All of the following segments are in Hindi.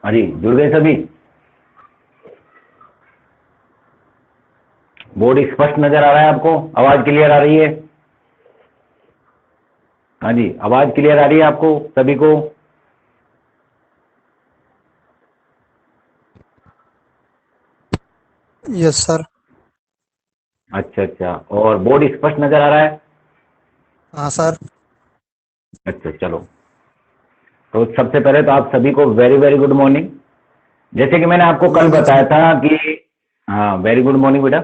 हाँ जी, जुड़ गए सभी। बोर्ड स्पष्ट नजर आ रहा है आपको? आवाज क्लियर आ रही है? हाँ जी, आवाज क्लियर आ रही है आपको सभी को? Yes sir. अच्छा अच्छा, और बोर्ड स्पष्ट नजर आ रहा है? हाँ सर। अच्छा चलो, तो सबसे पहले तो आप सभी को वेरी वेरी गुड मॉर्निंग। जैसे कि मैंने आपको गुड कल मॉर्निंग बताया सर। था कि हाँ, वेरी गुड मॉर्निंग बेटा।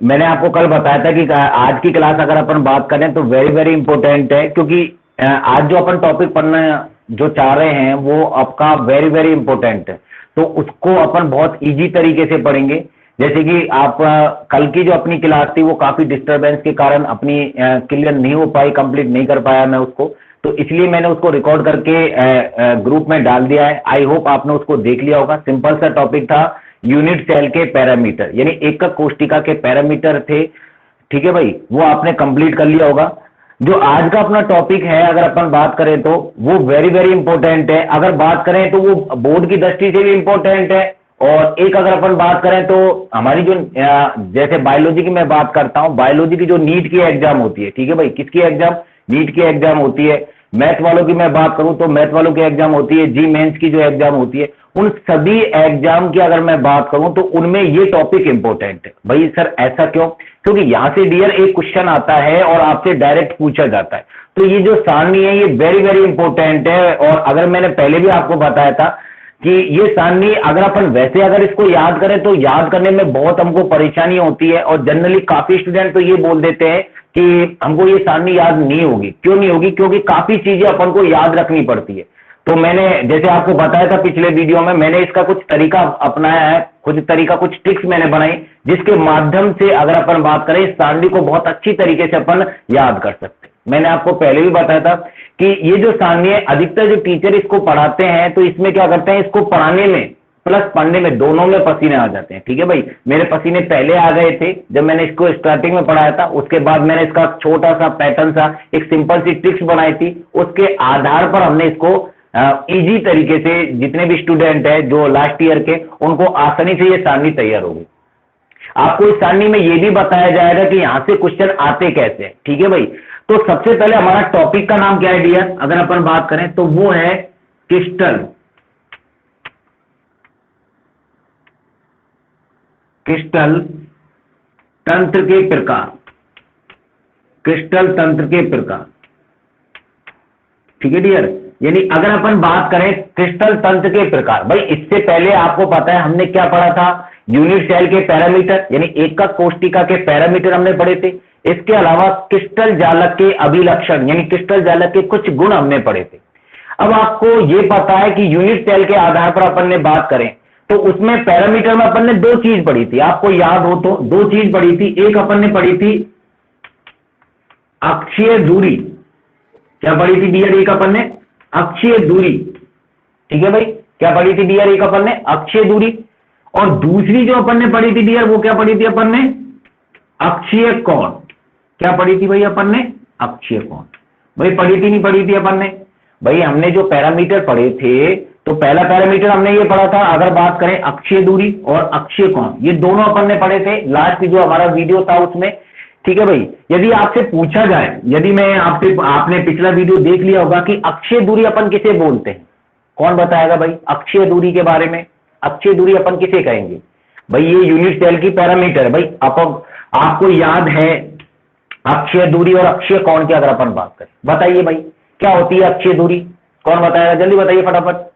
मैंने आपको कल बताया था कि आज की क्लास अगर अपन बात करें तो वेरी वेरी इंपॉर्टेंट है, क्योंकि आज जो अपन टॉपिक पढ़ना जो चाह रहे हैं वो आपका वेरी वेरी इंपॉर्टेंट है। तो उसको अपन बहुत इजी तरीके से पढ़ेंगे। जैसे कि आप कल की जो अपनी क्लास थी वो काफी डिस्टरबेंस के कारण अपनी क्लियर नहीं हो पाई, कंप्लीट नहीं कर पाया मैं उसको। तो इसलिए मैंने उसको रिकॉर्ड करके ग्रुप में डाल दिया है। आई होप आपने उसको देख लिया होगा। सिंपल सा टॉपिक था, यूनिट सेल के पैरामीटर, यानी एकक कोशिका के पैरामीटर थे। ठीक है भाई, वो आपने कंप्लीट कर लिया होगा। जो आज का अपना टॉपिक है अगर अपन बात करें तो वो वेरी वेरी इंपॉर्टेंट है। अगर बात करें तो वो बोर्ड की दृष्टि से भी इंपॉर्टेंट है। और एक अगर अपन बात करें तो हमारी जो जैसे बायोलॉजी की मैं बात करता हूं, बायोलॉजी की जो नीट की एग्जाम होती है, ठीक है भाई, किसकी एग्जाम? नीट की एग्जाम होती है। मैथ वालों की मैं बात करूं तो मैथ वालों की एग्जाम होती है, जी मेंस की जो एग्जाम होती है, उन सभी एग्जाम की अगर मैं बात करूं तो उनमें ये टॉपिक इंपॉर्टेंट है। भाई सर ऐसा क्यों? क्योंकि यहां से डियर एक क्वेश्चन आता है और आपसे डायरेक्ट पूछा जाता है। तो ये जो सारणी है ये वेरी वेरी इंपॉर्टेंट है। और अगर मैंने पहले भी आपको बताया था कि ये सारणी अगर अपन वैसे अगर इसको याद करें तो याद करने में बहुत हमको परेशानी होती है। और जनरली काफी स्टूडेंट तो ये बोल देते हैं कि हमको ये सारणी याद नहीं होगी। क्यों नहीं होगी? क्योंकि काफी चीजें अपन को याद रखनी पड़ती है। तो मैंने जैसे आपको बताया था पिछले वीडियो में, मैंने इसका कुछ तरीका अपनाया है, कुछ तरीका, कुछ ट्रिक्स मैंने बनाई, जिसके माध्यम से अगर अपन बात करें इस सारणी को बहुत अच्छी तरीके से अपन याद कर सकते हैं। मैंने आपको पहले भी बताया था कि ये जो सारणी है अधिकतर जो टीचर इसको पढ़ाते हैं तो इसमें क्या करते हैं, इसको पढ़ाने में प्लस पढ़ने में दोनों में पसीने आ जाते हैं। ठीक है भाई, मेरे पसीने पहले आ गए थे जब मैंने इसको स्टार्टिंग में पढ़ाया था। उसके बाद मैंने इसका छोटा सा पैटर्न सा एक सिंपल सी ट्रिक्स बनाई थी, उसके आधार पर हमने इसको इजी तरीके से जितने भी स्टूडेंट है जो लास्ट ईयर के, उनको आसानी से ये सारणी तैयार होगी। आपको इस सारणी में यह भी बताया जाएगा कि यहां से क्वेश्चन आते कैसे हैं। ठीक है भाई, तो सबसे पहले हमारा टॉपिक का नाम क्या है डियर, अगर अपन बात करें तो वो है क्रिस्टल। क्रिस्टल तंत्र के प्रकार। क्रिस्टल तंत्र के प्रकार, ठीक है डियर। यानी अगर अपन बात करें क्रिस्टल तंत्र के प्रकार, भाई इससे पहले आपको पता है हमने क्या पढ़ा था, यूनिट सेल के पैरामीटर यानी एकक कोशिका के पैरामीटर हमने पढ़े थे। इसके अलावा क्रिस्टल जालक के अभिलक्षण यानी क्रिस्टल जालक के कुछ गुण हमने पढ़े थे। अब आपको यह पता है कि यूनिट सेल के आधार पर अपन ने बात करें तो उसमें पैरामीटर में अपन ने दो चीज पढ़ी थी, आपको याद हो तो दो चीज पढ़ी थी। एक अपन ने पढ़ी थी अक्षीय दूरी। क्या पढ़ी थी डियर? एक अपन ने अक्षीय दूरी। ठीक है भाई, क्या पढ़ी थी डियर? एक अपन ने अक्षीय दूरी। और दूसरी जो अपन ने पढ़ी थी डियर वो क्या पढ़ी थी अपन ने? अक्षीय कोण। क्या पढ़ी थी भाई अपन ने? अक्षीय कोण। भाई पढ़ी थी नहीं पढ़ी थी अपन ने? भाई हमने जो पैरामीटर पढ़े थे तो पहला पैरामीटर हमने ये पढ़ा था, अगर बात करें अक्षीय दूरी और अक्षीय कोण, ये दोनों अपन ने पढ़े थे लास्ट जो हमारा वीडियो था उसमें। ठीक है भाई, यदि आपसे पूछा जाए, यदि मैं आपसे, आपने पिछला वीडियो देख लिया होगा कि अक्षीय दूरी अपन किसे बोलते हैं, कौन बताएगा भाई अक्षीय दूरी के बारे में? अक्षीय दूरी अपन किसे कहेंगे? भाई ये यूनिट सेल की पैरामीटर है भाई। आपको याद है अक्षीय दूरी और अक्षीय कोण की अगर अपन बात करें, बताइए भाई क्या होती है अक्षीय दूरी? कौन बताएगा? जल्दी बताइए फटाफट।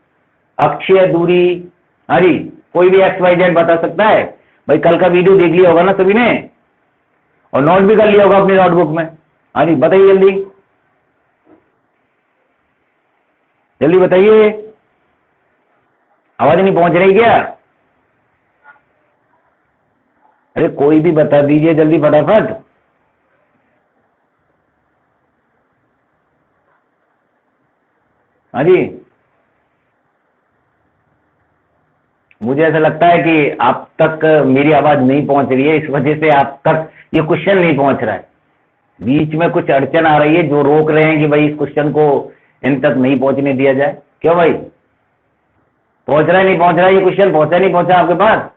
अक्षीय दूरी, अरे कोई भी एक्स वाई जेड बता सकता है? भाई कल का वीडियो देख लिया होगा ना सभी ने, और नोट भी कर लिया होगा अपनी नोटबुक में। हाँ जी बताइए जल्दी, जल्दी बताइए। आवाज नहीं पहुंच रही क्या? अरे कोई भी बता दीजिए जल्दी फटाफट। हाँ जी, मुझे ऐसा लगता है कि आप तक मेरी आवाज नहीं पहुंच रही है, इस वजह से आप तक ये क्वेश्चन नहीं पहुंच रहा है। बीच में कुछ अड़चन आ रही है जो रोक रहे हैं कि भाई इस क्वेश्चन को इन तक नहीं पहुंचने दिया जाए। क्यों भाई? पहुंच रहा है नहीं पहुंच रहा है, ये क्वेश्चन पहुंचा नहीं पहुंचा आपके पास?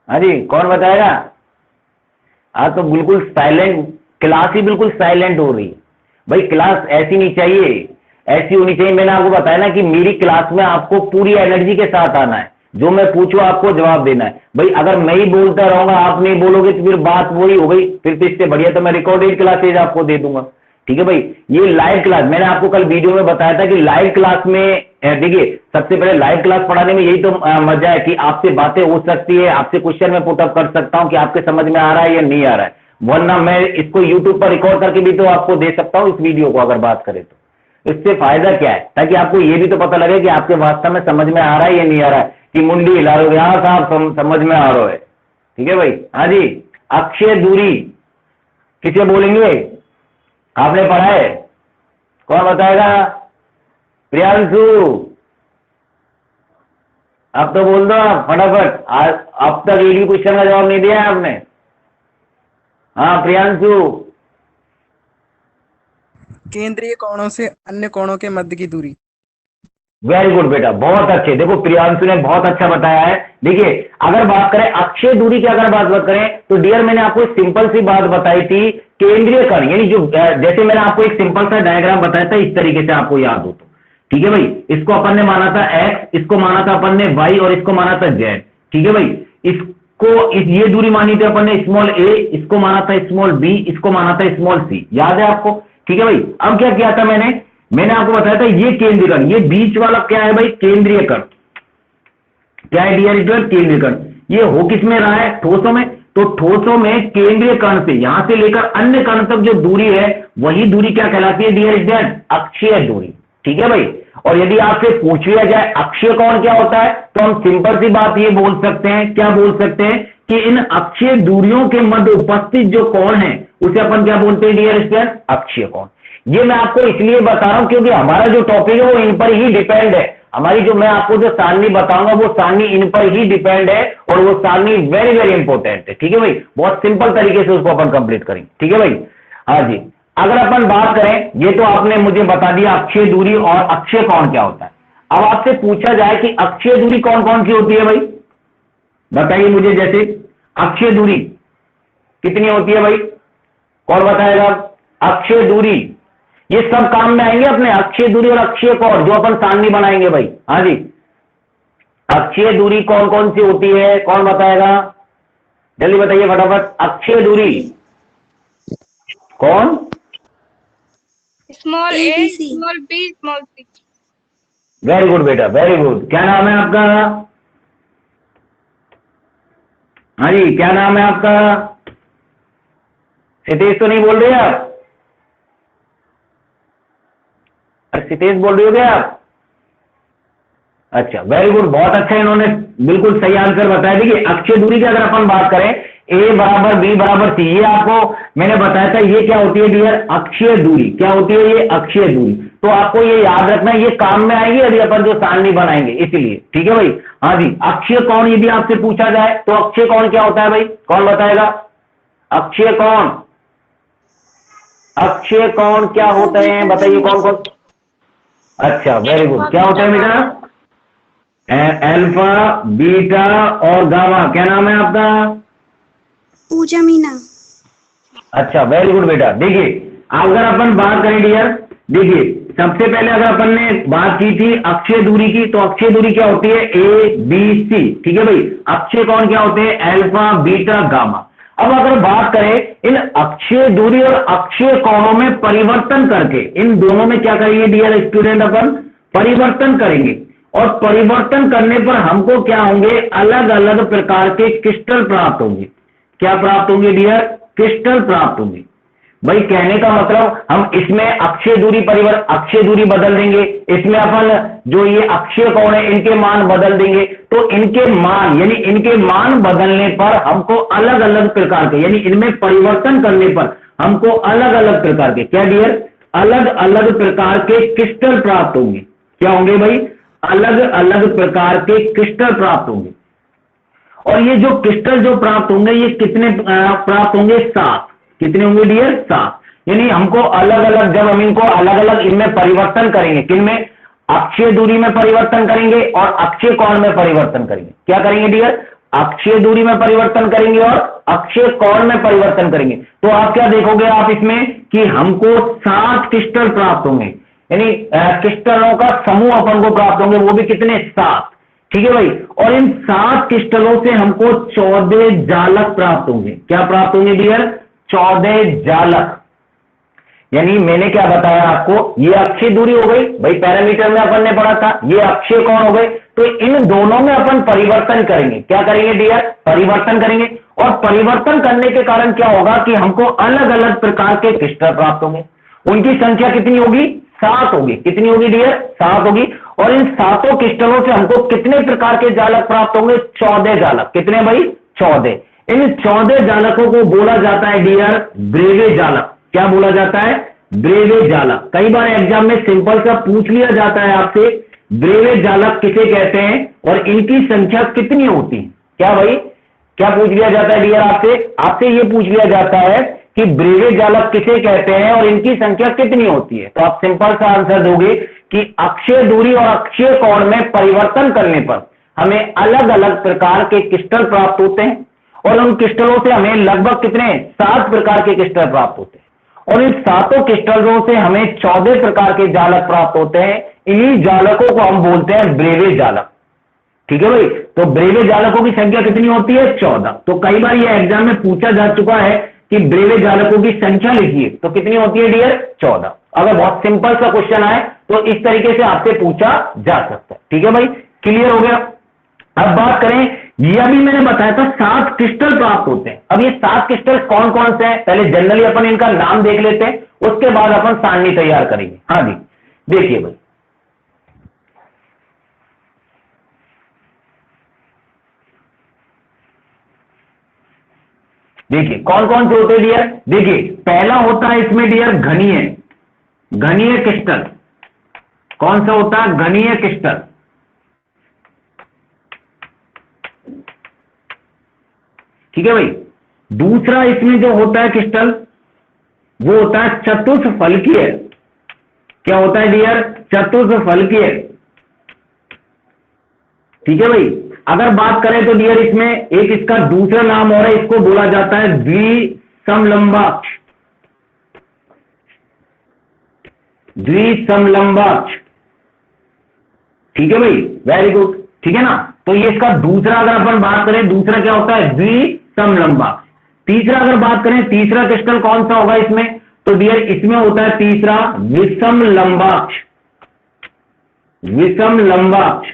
हाँ जी, कौन बताएगा? आज तो बिल्कुल साइलेंट, क्लास ही बिल्कुल साइलेंट हो रही है। भाई क्लास ऐसी नहीं चाहिए, ऐसी होनी चाहिए। मैंने आपको बताया ना कि मेरी क्लास में आपको पूरी एनर्जी के साथ आना है, जो मैं पूछूं आपको जवाब देना है। भाई अगर मैं ही बोलता रहूंगा, आप नहीं बोलोगे, तो फिर बात वही हो गई। फिर तो इससे बढ़िया तो मैं रिकॉर्डेड क्लासेज आपको दे दूंगा। ठीक है भाई, ये लाइव क्लास, मैंने आपको कल वीडियो में बताया था कि लाइव क्लास में देखिए, सबसे पहले लाइव क्लास पढ़ाने में यही तो मजा है कि आपसे बातें हो सकती है, आपसे क्वेश्चन मैं पुटअप कर सकता हूं कि आपके समझ में आ रहा है या नहीं आ रहा है। वरना मैं इसको यूट्यूब पर रिकॉर्ड करके भी तो आपको दे सकता हूं, इस वीडियो को अगर बात करें तो। इससे फायदा क्या है, ताकि आपको ये भी तो पता लगे कि आपके वास्तव में समझ में आ रहा है या नहीं आ रहा है। कि मुंडी हिला रहे हो, हाँ साहब समझ में आ रहा है। ठीक है भाई, हाँ जी। अक्षय दूरी किसे बोलेंगे? आपने पढ़ा है? कौन बताएगा? प्रियांशु, अब तो बोल दो आप फटाफट। आज अब तक एक भी क्वेश्चन का जवाब नहीं दिया है आपने। हाँ प्रियांशु। केंद्रीय कोणों से अन्य कोणों के मध्य की दूरी। वेरी गुड बेटा, बहुत अच्छे। देखो प्रियांशु ने बहुत अच्छा बताया है। देखिए अगर बात करें अक्षय दूरी की, अगर बात करें तो डियर मैंने आपको एक सिंपल सी बात बताई थी, केंद्रीय कण, यानी जो जैसे मैंने आपको एक सिंपल सा डायग्राम बताया था, इस तरीके से आपको याद हो तो। ठीक है भाई, इसको अपन ने माना था x, इसको माना था अपन ने y और इसको माना था z। ठीक है भाई, ये दूरी मानी थी अपन ने स्मॉल a, इसको माना था स्मॉल b, इसको माना था स्मॉल c। याद है आपको? ठीक है भाई, अब क्या किया था मैंने आपको बताया था ये केंद्रीय कण, ये बीच वाला क्या है भाई? केंद्रीय कण। क्या है डियर स्टूडेंट? केंद्रीय कण। ये हो किस में रहा है? ठोसों में। तो ठोसों में केंद्रीय कण से यहां से लेकर अन्य कण तक जो दूरी है, वही दूरी क्या कहलाती है डियर स्टूडेंट? अक्षीय दूरी। ठीक है भाई, और यदि आपसे पूछ लिया जाए अक्षीय कोण क्या होता है, तो हम सिंपल सी बात ये बोल सकते हैं, क्या बोल सकते हैं कि इन अक्षीय दूरियों के मध्य उपस्थित जो कोण है, उसे अपन क्या बोलते हैं डियर स्टूडेंट? अक्षीय कोण। ये मैं आपको इसलिए बता रहा हूं क्योंकि हमारा जो टॉपिक है वो इन पर ही डिपेंड है। हमारी जो मैं आपको जो सारणी बताऊंगा वो सारणी इन पर ही डिपेंड है, और वो सारणी वेरी वेरी इंपॉर्टेंट है। ठीक है भाई, बहुत सिंपल तरीके से उसको अपन कंप्लीट करेंगे। ठीक है भाई, हाँ जी। अगर अपन बात करें, ये तो आपने मुझे बता दिया अक्षीय दूरी और अक्षीय कोण क्या होता है। अब आपसे पूछा जाए कि अक्षीय दूरी कौन कौन सी होती है भाई, बताइए मुझे। जैसे अक्षीय दूरी कितनी होती है भाई, कौन बताएगा? अक्षीय दूरी, ये सब काम में आएंगे अपने, अक्षीय दूरी और अक्षीय कोण, जो अपन सारणी बनाएंगे भाई। हाँ जी, अक्षीय दूरी कौन कौन सी होती है, कौन बताएगा? जल्दी बताइए फटाफट। अक्षीय दूरी कौन? स्मॉल ए, small B, small C. Very good बेटा, वेरी गुड। क्या नाम है आपका? हाँ जी, क्या नाम है आपका? सितेश तो नहीं बोल रहे आप? अरे सितेश बोल रहे हो क्या आप? अच्छा, वेरी गुड, बहुत अच्छा, इन्होंने बिल्कुल सही आंसर बताया। देखिए अक्षीय दूरी की अगर अपन बात करें, ए बराबर बी बराबर सी, ये आपको मैंने बताया था, ये क्या होती है डियर? अक्षीय दूरी। क्या होती है ये? अक्षीय दूरी। तो आपको ये याद रखना है, ये काम में आएगी यदि अपन जो सारणी बनाएंगे, इसलिए। ठीक है भाई, हाँ जी। अक्षीय कोण यदि आपसे पूछा जाए तो अक्षीय कोण क्या होता है भाई, कौन बताएगा? अक्षीय कोण, अक्षीय कोण क्या होते हैं बताइए, कौन कौन? अच्छा वेरी गुड, क्या होता है बेटा? अल्फा, बीटा और गामा। क्या नाम है आपका? पूजा मीना। अच्छा वेरी गुड बेटा। देखिए अगर अपन बात करें डियर, देखिए सबसे पहले अगर अपन ने बात की थी अक्षीय दूरी की, तो अक्षीय दूरी क्या होती है? A B C. ठीक है भाई, अक्षीय कोण क्या होते हैं? Alpha, beta, gamma. अब अगर बात करें इन अक्षीय दूरी और अक्षीय कोणों में परिवर्तन करके, इन दोनों में क्या करेंगे डियर स्टूडेंट? अपन परिवर्तन करेंगे, और परिवर्तन करने पर हमको क्या होंगे? अलग अलग प्रकार के क्रिस्टल प्राप्त होंगे। क्या प्राप्त होंगे डियर? क्रिस्टल प्राप्त होंगे। भाई कहने का मतलब हम इसमें अक्षीय दूरी बदल देंगे, इसमें अपन जो ये अक्षीय कोण है इनके मान बदल देंगे, तो इनके मान यानी इनके मान बदलने पर हमको अलग अलग प्रकार के, यानी इनमें परिवर्तन करने पर हमको अलग अलग प्रकार के, क्या डियर? अलग अलग प्रकार के क्रिस्टल प्राप्त होंगे। क्या होंगे भाई? अलग अलग प्रकार के क्रिस्टल प्राप्त होंगे। और ये जो क्रिस्टल जो प्राप्त होंगे, ये कितने प्राप्त होंगे? 7। कितने होंगे डियर? 7। यानी हमको अलग अलग, जब हम इनको अलग अलग इनमें परिवर्तन करेंगे, किनमें? अक्षीय दूरी में परिवर्तन करेंगे और अक्षीय कोण में परिवर्तन करेंगे। क्या करेंगे डियर? अक्षीय दूरी में परिवर्तन करेंगे और अक्षीय कोण में परिवर्तन करेंगे। तो आप क्या देखोगे आप इसमें कि हमको 7 क्रिस्टल प्राप्त होंगे, यानी क्रिस्टलों का समूह अपन को प्राप्त होंगे, वो भी कितने? 7। ठीक है भाई। और इन 7 क्रिस्टलों से हमको 14 जालक प्राप्त होंगे। क्या प्राप्त होंगे डियर? 14 जालक। यानी मैंने क्या बताया आपको, ये अक्षीय दूरी हो गई भाई, पैरामीटर में अपन ने पढ़ा था, ये अक्षीय कोण हो गए। तो इन दोनों में अपन परिवर्तन करेंगे। क्या करेंगे डियर? परिवर्तन करेंगे। और परिवर्तन करने के कारण क्या होगा कि हमको अलग अलग प्रकार के क्रिस्टल प्राप्त होंगे। उनकी संख्या कितनी होगी? 7 होगी। कितनी होगी डियर? 7 होगी। और इन 7 क्रिस्टलों से हमको कितने प्रकार के जालक प्राप्त होंगे? 14 जालक। कितने भाई? 14। इन 14 जालकों को बोला जाता है डियर ब्रेवे जालक। क्या बोला जाता है? ब्रेवे जालक। कई बार एग्जाम में सिंपल सा पूछ लिया जाता है आपसे, ब्रेवे जालक किसे कहते हैं और इनकी संख्या कितनी होती है? क्या भाई, क्या पूछ लिया जाता है डियर आपसे? आपसे ये पूछ लिया जाता है कि ब्रेवे जालक किसे कहते हैं और इनकी संख्या कितनी होती है। तो आप सिंपल सा आंसर दोगे कि अक्षीय दूरी और अक्षीय कोण में परिवर्तन करने पर हमें अलग अलग प्रकार के क्रिस्टल प्राप्त होते हैं। और उन क्रिस्टलों से हमें लगभग कितने? 7 प्रकार के क्रिस्टल प्राप्त होते हैं। और इन 7 क्रिस्टलों से हमें 14 प्रकार के जालक प्राप्त होते हैं। इन्हीं जालकों को हम बोलते हैं ब्रेवे जालक। ठीक है भाई। तो ब्रेवे जालकों की संख्या कितनी होती है? 14। तो कई बार ये एग्जाम में पूछा जा चुका है कि ब्रेवे जालकों की संख्या लिखिए, तो कितनी होती है डियर? 14। अगर बहुत सिंपल सा क्वेश्चन आए तो इस तरीके से आपसे पूछा जा सकता है। ठीक है भाई, क्लियर हो गया। अब बात करें, यह भी मैंने बताया था 7 क्रिस्टल प्राप्त होते हैं। अब ये 7 क्रिस्टल कौन कौन से हैं? पहले जनरली अपन इनका नाम देख लेते हैं, उसके बाद अपन सारणी तैयार करेंगे। हाँ जी, देखिए भाई, देखिए कौन कौन से होते हैं डियर। देखिए पहला होता है इसमें डियर घनीय, घनीय क्रिस्टल। कौन सा होता है? घनीय क्रिस्टल। ठीक है भाई। दूसरा इसमें जो होता है क्रिस्टल, वो होता है चतुष्फलकीय। क्या होता है डियर? चतुष्फलकीय। ठीक है भाई। अगर बात करें तो डियर इसमें एक इसका दूसरा नाम और है, इसको बोला जाता है द्विसमलंबाक्ष। द्विसमलंबाक्ष। ठीक है भाई, वेरी गुड। ठीक है ना। तो ये इसका दूसरा, अगर अपन बात करें, दूसरा क्या होता है? द्विसमलंबाक्ष। तीसरा अगर बात करें, तीसरा क्रिस्टल कौन सा होगा इसमें? तो डियर इसमें होता है तीसरा विषमलंबाक्ष। विषमलंबाक्ष।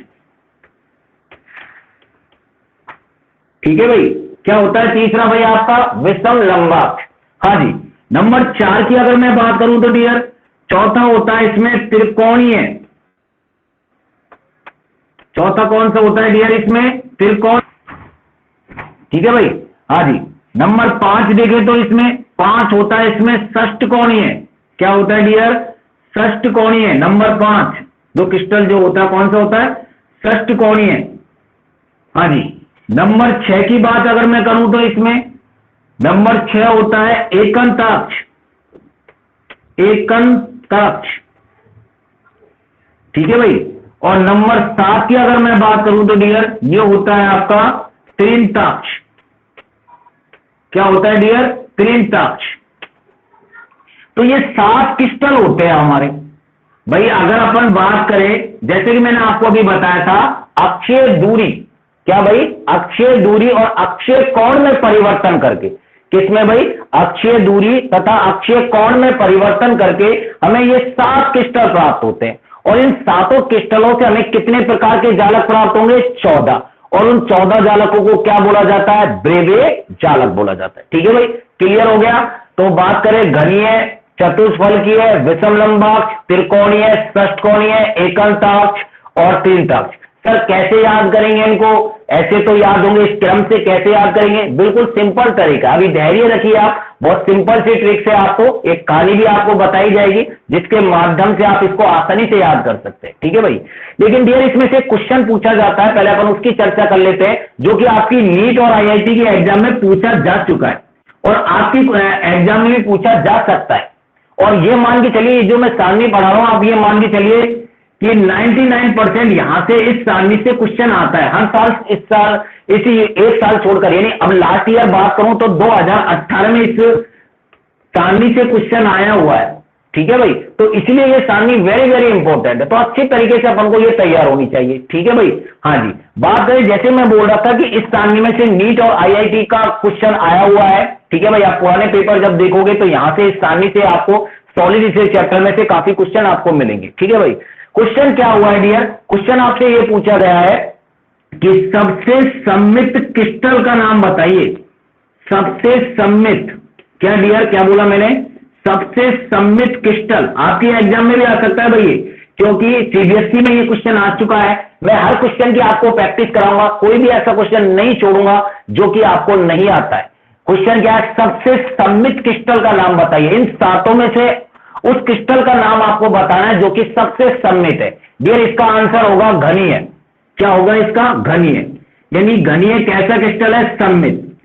ठीक है भाई। क्या होता है तीसरा भाई आपका? विषमलंबाक्ष। हाँ जी। नंबर 4 की अगर मैं बात करूं तो डियर चौथा होता है इसमें त्रिकोणीय। चौथा कौन सा होता है डियर इसमें? त्रिकोण। ठीक है भाई। हाँ जी। नंबर 5 देखें तो इसमें 5 होता है इसमें षष्टकोणीय। क्या होता है डियर? षष्टकोणीय। नंबर 5 जो क्रिस्टल जो होता है कौन सा होता है? षष्टकोणीय। हाँ जी। नंबर 6 की बात अगर मैं करूं तो इसमें नंबर 6 होता है एकंताक्ष। एकंताक्ष। ठीक है भाई। और नंबर 7 की अगर मैं बात करूं तो डियर ये होता है आपका त्रिंताक्ष। क्या होता है डियर? त्रिंताक्ष। तो ये 7 क्रिस्टल होते हैं हमारे भाई। अगर अपन बात करें, जैसे कि मैंने आपको अभी बताया था, अक्षीय दूरी। क्या भाई? अक्षीय दूरी और अक्षीय कोण में परिवर्तन करके। किसमें भाई? अक्षीय दूरी तथा अक्षीय कोण में परिवर्तन करके हमें ये 7 क्रिस्टल प्राप्त होते हैं। और इन 7 क्रिस्टलों से हमें कितने प्रकार के जालक प्राप्त होंगे? 14। और उन 14 जालकों को क्या बोला जाता है? ब्रेवे जालक बोला जाता है। ठीक है भाई, क्लियर हो गया। तो बात करें घनीय, चतुष्फलकीय, विषमलंबाक्ष, त्रिकोणीय, षष्टकोणीय, एकंताक्ष और त्रिंताक्ष। सर कैसे याद करेंगे इनको? ऐसे तो याद होंगे, इस क्रम से कैसे याद करेंगे? बिल्कुल सिंपल तरीका। अभी धैर्य रखिए आप, बहुत सिंपल सी ट्रिक से आपको एक कहानी भी आपको बताई जाएगी जिसके माध्यम से आप इसको आसानी से याद कर सकते हैं। ठीक है भाई। लेकिन डियर इसमें से क्वेश्चन पूछा जाता है, पहले अपन उसकी चर्चा कर लेते हैं, जो कि आपकी नीट और आईआईटी के एग्जाम में पूछा जा चुका है और आपकी एग्जाम में भी पूछा जा सकता है। और ये मान के चलिए, जो मैं सारणी पढ़ा रहा हूं, आप ये मान के चलिए कि 99% यहां से इस सारणी से क्वेश्चन आता है हर साल, इस साल इसी एक साल छोड़कर, यानी अब लास्ट ईयर बात करूं तो 2018 में इस सारणी से क्वेश्चन आया हुआ है। ठीक है भाई, तो इसलिए ये सारणी वेरी वेरी इंपॉर्टेंट है, तो अच्छी तरीके से अपन को ये तैयार होनी चाहिए। ठीक है भाई, हाँ जी। बात करें, जैसे मैं बोल रहा था कि इस सारणी में से नीट और आईआईटी का क्वेश्चन आया हुआ है। ठीक है भाई, आप पुराने पेपर जब देखोगे तो यहां से इस सारणी से आपको सॉलिड स्टेट चैप्टर में से काफी क्वेश्चन आपको मिलेंगे। ठीक है भाई, क्वेश्चन क्या हुआ है डियर, क्वेश्चन आपसे ये पूछा गया है कि सबसे सममित क्रिस्टल का नाम बताइए। सबसे सममित, क्या डियर, क्या बोला मैंने, सबसे सममित क्रिस्टल। आपके एग्जाम में भी आ सकता है भाई, क्योंकि सीबीएसई में ये क्वेश्चन आ चुका है। मैं हर क्वेश्चन की आपको प्रैक्टिस कराऊंगा, कोई भी ऐसा क्वेश्चन नहीं छोड़ूंगा जो कि आपको नहीं आता है। क्वेश्चन क्या है, सबसे सममित क्रिस्टल का नाम बताइए। इन सातों में से उस क्रिस्टल का नाम आपको बताना है जो कि सबसे सममित है। डियर, इसका आंसर होगा घनीय। क्या होगा इसका, घनीय, यानी घनीय कैसा क्रिस्टल है, सममित।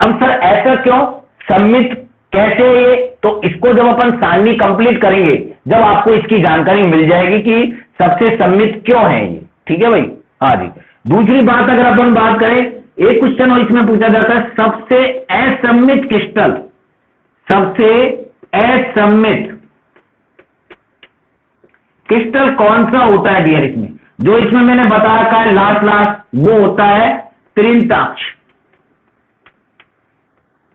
अब सर ऐसा क्यों, सममित कैसे है ये, तो इसको जब अपन सारणी कंप्लीट करेंगे, जब आपको इसकी जानकारी मिल जाएगी कि सबसे सममित क्यों है ये। ठीक है भाई, हाँ जी। दूसरी बात अगर अपन बात करें, एक क्वेश्चन और इसमें पूछा जाता है, सबसे असममित क्रिस्टल। सबसे असममित क्रिस्टल कौन सा होता है डियर, इसमें जो इसमें मैंने बता रखा है लास्ट वो होता है त्रिंताक्ष।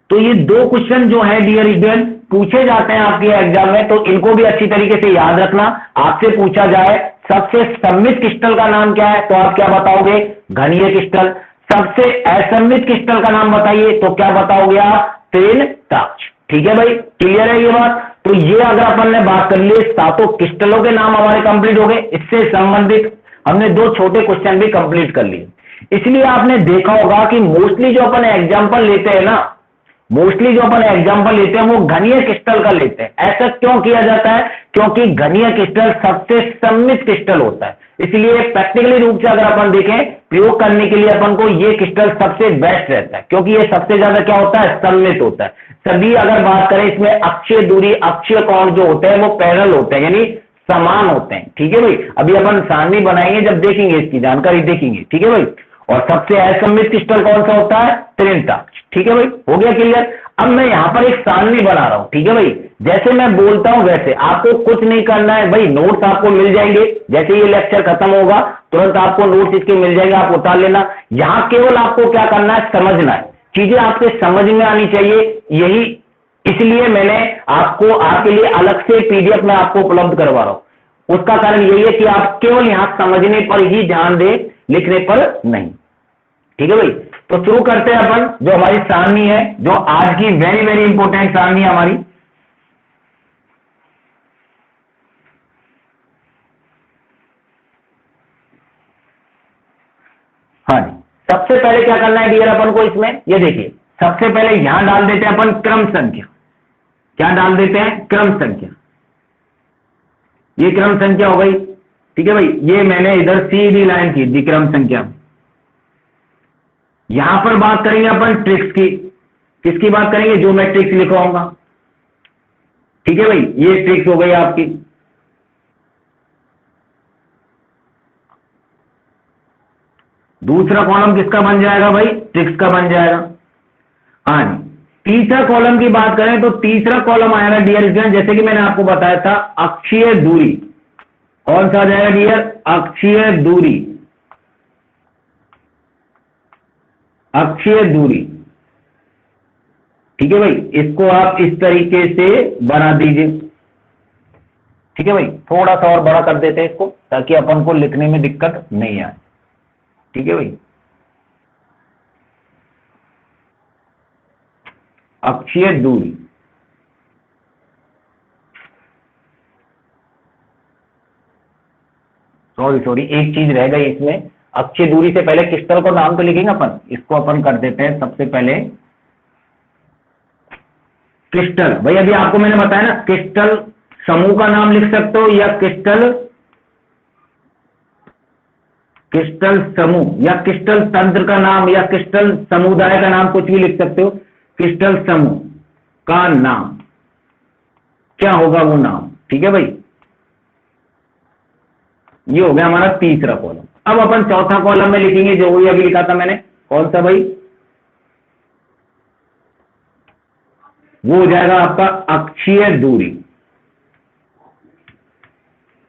तो ये दो क्वेश्चन जो है डियर स्टूडेंट पूछे जाते हैं आपके एग्जाम में, तो इनको भी अच्छी तरीके से याद रखना। आपसे पूछा जाए सबसे सममित क्रिस्टल का नाम क्या है, तो आप क्या बताओगे, घनीय क्रिस्टल। सबसे असममित क्रिस्टल का नाम बताइए, तो क्या बताओगे आप, त्रिंताक्ष। ठीक है भाई, क्लियर है ये बात। तो ये अगर अपन ने बात कर ली, सातों क्रिस्टलों के नाम हमारे कंप्लीट हो गए, इससे संबंधित हमने दो छोटे क्वेश्चन भी कंप्लीट कर लिए। इसलिए आपने देखा होगा कि मोस्टली जो अपन एग्जाम्पल लेते हैं ना, मोस्टली जो अपन एग्जाम्पल लेते हैं वो घनीय क्रिस्टल का लेते हैं। ऐसा क्यों किया जाता है, क्योंकि घनीय क्रिस्टल सबसे सममित क्रिस्टल होता है। इसलिए प्रैक्टिकली रूप से अगर अपन देखें, प्रयोग करने के लिए अपन को ये क्रिस्टल सबसे बेस्ट रहता है, क्योंकि ये सबसे ज्यादा क्या होता है, सममित होता है। सभी अगर बात करें इसमें अक्षीय दूरी, अक्षीय कोण जो होते हैं वो पैरेलल होते हैं, यानी समान होते हैं। ठीक है भाई, अभी अपन सारणी बनाएंगे जब देखेंगे, इसकी जानकारी देखेंगे। ठीक है भाई, और सबसे असममित क्रिस्टल कौन सा होता है, त्रिंताक्ष। ठीक है भाई, हो गया क्लियर। अब मैं यहां पर एक सारणी बना रहा हूं। ठीक है भाई, जैसे मैं बोलता हूं वैसे आपको कुछ नहीं करना है भाई, नोट्स आपको मिल जाएंगे। जैसे ये लेक्चर खत्म होगा तुरंत आपको नोट्स इसके मिल जाएंगे, आप उतार लेना। यहां केवल आपको क्या करना है, समझना है, चीजें आपके समझ में आनी चाहिए। यही इसलिए मैंने आपको आपके लिए अलग से पीडीएफ में आपको उपलब्ध करवा रहा हूं। उसका कारण यही है कि आप केवल यहां समझने पर ही ध्यान दें, लिखने पर नहीं। ठीक है भाई, तो शुरू करते हैं अपन जो हमारी सारणी है, जो आज की वेरी वेरी इंपॉर्टेंट सारणी है हमारी। हाँ जी, सबसे पहले क्या करना है डियर अपन को इसमें, ये देखिए, सबसे पहले यहां डाल देते हैं अपन क्रम संख्या। क्या डाल देते हैं, क्रम संख्या। ये क्रम संख्या हो गई। ठीक है भाई, ये मैंने इधर सीधी लाइन की दी क्रम संख्या। यहां पर बात करेंगे अपन ट्रिक्स की। किसकी बात करेंगे, जो मैं ट्रिक्स लिखवाऊंगा। ठीक है भाई, ये ट्रिक्स हो गई आपकी। दूसरा कॉलम किसका बन जाएगा भाई, ट्रिक्स का बन जाएगा। हाँ जी, तीसरा कॉलम की बात करें तो तीसरा कॉलम आएगा डियर स्टूडेंट, जैसे कि मैंने आपको बताया था, अक्षीय दूरी। कौन सा आ जाएगा डियर, अक्षीय दूरी। अक्षीय दूरी। ठीक है भाई, इसको आप इस तरीके से बना दीजिए। ठीक है भाई, थोड़ा सा और बड़ा कर देते हैं इसको, ताकि अपन को लिखने में दिक्कत नहीं आए। ठीक है भाई, अक्षीय दूरी। सॉरी एक चीज रह गई इसमें, अक्षीय दूरी से पहले क्रिस्टल को नाम तो लिखेंगे अपन, इसको अपन कर देते हैं सबसे पहले क्रिस्टल। भाई अभी आपको मैंने बताया ना, क्रिस्टल समूह का नाम लिख सकते हो, या क्रिस्टल समूह, या क्रिस्टल तंत्र का नाम, या क्रिस्टल समुदाय का नाम, कुछ भी लिख सकते हो। क्रिस्टल समूह का नाम क्या होगा, वो नाम। ठीक है भाई, ये हो गया हमारा तीसरा कॉलम। अब अपन चौथा कॉलम में लिखेंगे जो भी अभी लिखा था मैंने, कौन सा भाई, वो हो जाएगा आपका अक्षीय दूरी।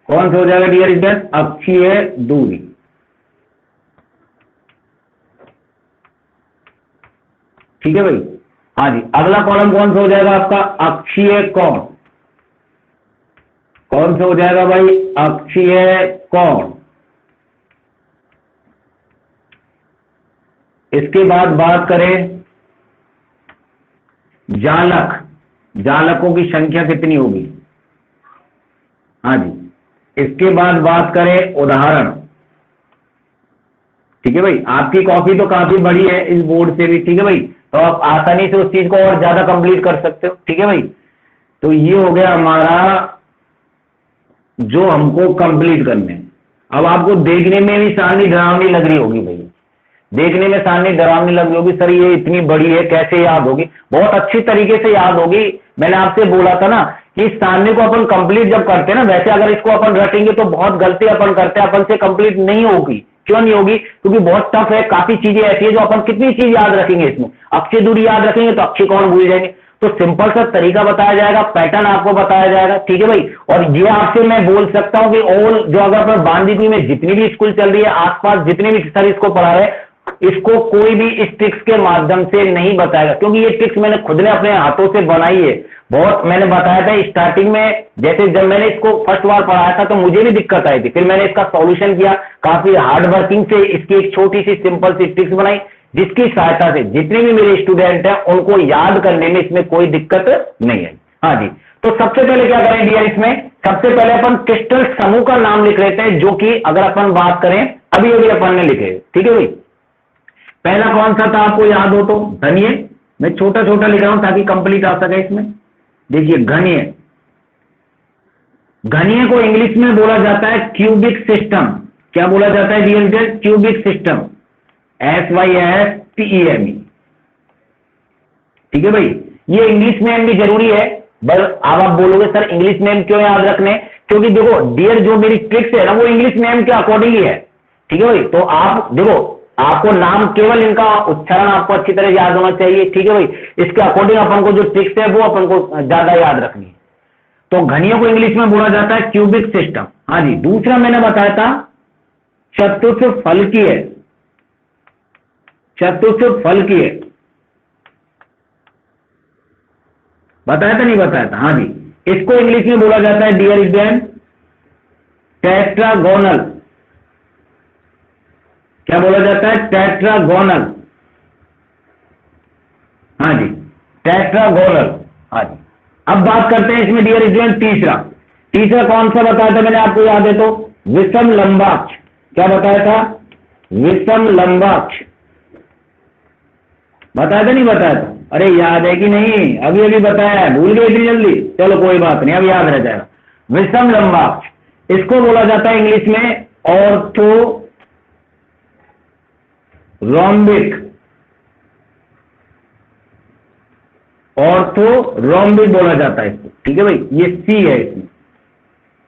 कौन सा हो जाएगा डियर स्टूडेंट, अक्षीय दूरी। ठीक है भाई, हाँ जी। अगला कॉलम कौन सा हो जाएगा आपका, अक्षीय कोण। कौन सा हो जाएगा भाई, अक्षीय कोण। इसके बाद बात करें जालक, जालकों की संख्या कितनी होगी, हाँ जी। इसके बाद बात करें उदाहरण। ठीक है भाई, आपकी कॉपी तो काफी बड़ी है इस बोर्ड से भी, ठीक है भाई, तो आप आसानी से उस चीज को और ज्यादा कंप्लीट कर सकते हो। ठीक है भाई, तो ये हो गया हमारा जो हमको कंप्लीट करने हैं। अब आपको देखने में भी सारणी डरावनी लग रही होगी भाई, देखने में सारणी डरावनी लग रही होगी, सर ये इतनी बड़ी है कैसे याद होगी, बहुत अच्छी तरीके से याद होगी। मैंने आपसे बोला था ना कि सारणी को अपन कंप्लीट जब करते हैं ना, वैसे अगर इसको अपन रटेंगे तो बहुत गलती अपन करते हैं, अपन से कंप्लीट नहीं होगी। क्यों नहीं होगी, क्योंकि बहुत टफ है, काफी चीजें ऐसी है जो अपन कितनी चीज याद रखेंगे इसमें, अक्षीय दूरी याद रखेंगे तो अक्षीय कोण भूल जाएंगे। तो सिंपल सा तरीका बताया जाएगा, पैटर्न आपको बताया जाएगा। ठीक है भाई, और ये आपसे मैं बोल सकता हूं कि ऑल जो अगर अपन बांदीपुर में जितनी भी स्कूल चल रही है, आसपास जितने भी सर इसको पढ़ा रहे हैं, इसको कोई भी इस ट्रिक्स के माध्यम से नहीं बताएगा, क्योंकि ये ट्रिक्स मैंने खुद ने अपने हाथों से बनाई है। बहुत मैंने बताया था स्टार्टिंग में, जैसे जब मैंने इसको फर्स्ट बार पढ़ाया था तो मुझे भी दिक्कत आई थी, फिर मैंने इसका सॉल्यूशन किया, काफी हार्ड वर्किंग से इसकी एक छोटी सी सिंपल सी ट्रिक्स बनाई, जिसकी सहायता से जितने भी मेरे स्टूडेंट हैं उनको याद करने में इसमें कोई दिक्कत नहीं है। हाँ जी, तो सबसे पहले क्या करें डियर, इसमें सबसे पहले अपन क्रिस्टल समूह का नाम लिख लेते हैं, जो कि अगर अपन बात करें अभी अभी अपन ने लिखे। ठीक है भाई, पहला कौन सा था आपको याद हो तो, घनीय। मैं छोटा छोटा लिख रहा हूं ताकि कंप्लीट आ सके इसमें। देखिए घनीय, घनीय को इंग्लिश में बोला जाता है क्यूबिक सिस्टम। क्या बोला जाता है डियर, क्यूबिक सिस्टम, SYSTEME। ठीक है भाई, ये इंग्लिश नेम भी जरूरी है। बस अब आप बोलोगे सर इंग्लिश नेम क्यों याद रखने, क्योंकि देखो डियर जो मेरी ट्रिक्स है ना वो इंग्लिश नेम के अकॉर्डिंग ही है। ठीक है भाई, तो आप देखो आपको नाम केवल इनका उच्चारण आपको अच्छी तरह याद होना चाहिए। ठीक है भाई, इसके अकॉर्डिंग अपन को जो ट्रिक्स है वो अपन को ज्यादा याद रखनी है। तो घनियों को इंग्लिश में बोला जाता है क्यूबिक सिस्टम। हाँ जी, दूसरा मैंने बताया था चतुष्फलकीय, चतुष्फलकीय बताया था नहीं बताया था, हाँ जी। इसको इंग्लिश में बोला जाता है डियर स्टूडेंट टेट्रागोनल। क्या बोला जाता है, टेट्रागोनल। हाँ जी, टेट्रागोनल। हाँ जी, अब बात करते हैं इसमें डियर स्टूडेंट तीसरा। तीसरा कौन सा बताया था मैंने आपको याद है तो, विषम लंबाक्ष। क्या बताया था, विषम लंबाक्ष बताया था नहीं बताया था, अरे याद है कि नहीं, अभी अभी बताया है, भूल गए इतनी जल्दी, चलो कोई बात नहीं अब याद रह जाएगा। विषम लंबाक्ष, इसको बोला जाता है इंग्लिश में ऑर्थो रोम्बिक, ऑर्थो रोम्बिक बोला जाता है इसको। ठीक है भाई, ये सी है इसमें,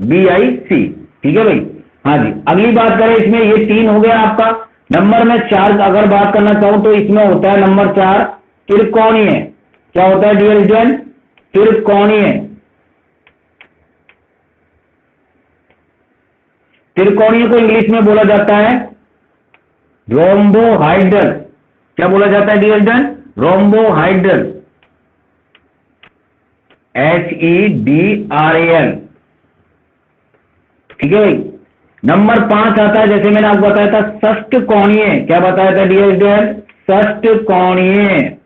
BIC। ठीक है भाई, हाँ जी। अगली बात करें इसमें, ये 3 हो गया आपका। नंबर में 4 अगर बात करना चाहूं तो इसमें होता है नंबर 4 त्रिकोणीय। क्या होता है डियर स्टूडेंट, त्रिकोणीय। त्रिकोणीय को इंग्लिश में बोला जाता है रोम्बोहाइड्रल। क्या बोला जाता है डियर स्टूडेंट, रोम्बोहाइड्रल, HEDRAL। ठीक है भाई, नंबर 5 आता है, जैसे मैंने आपको बताया था षष्ठकोणीय। क्या बताया था डियर स्टूडेंट, षष्ठकोणीय।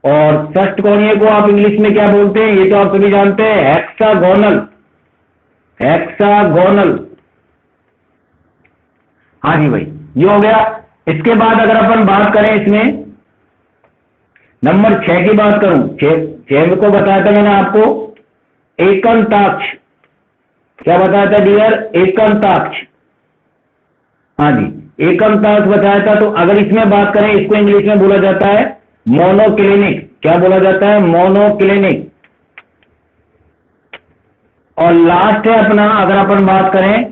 और षष्ठकोणीय को आप इंग्लिश में क्या बोलते हैं, ये तो आप सभी जानते हैं, हेक्सागोनल, हेक्सागोनल। हाँ जी भाई, ये हो गया। इसके बाद अगर अपन बात करें इसमें नंबर 6 की बात करूं, 6 को बताया था मैंने आपको एकंताक्ष। क्या बताया था डियर, एकंताक्ष। हाँ जी, एकंताक्ष बताया था। तो अगर इसमें बात करें, इसको इंग्लिश में बोला जाता है मोनोक्लिनिक। क्या बोला जाता है, मोनोक्लिनिक। और लास्ट है अपना, अगर अपन बात करें,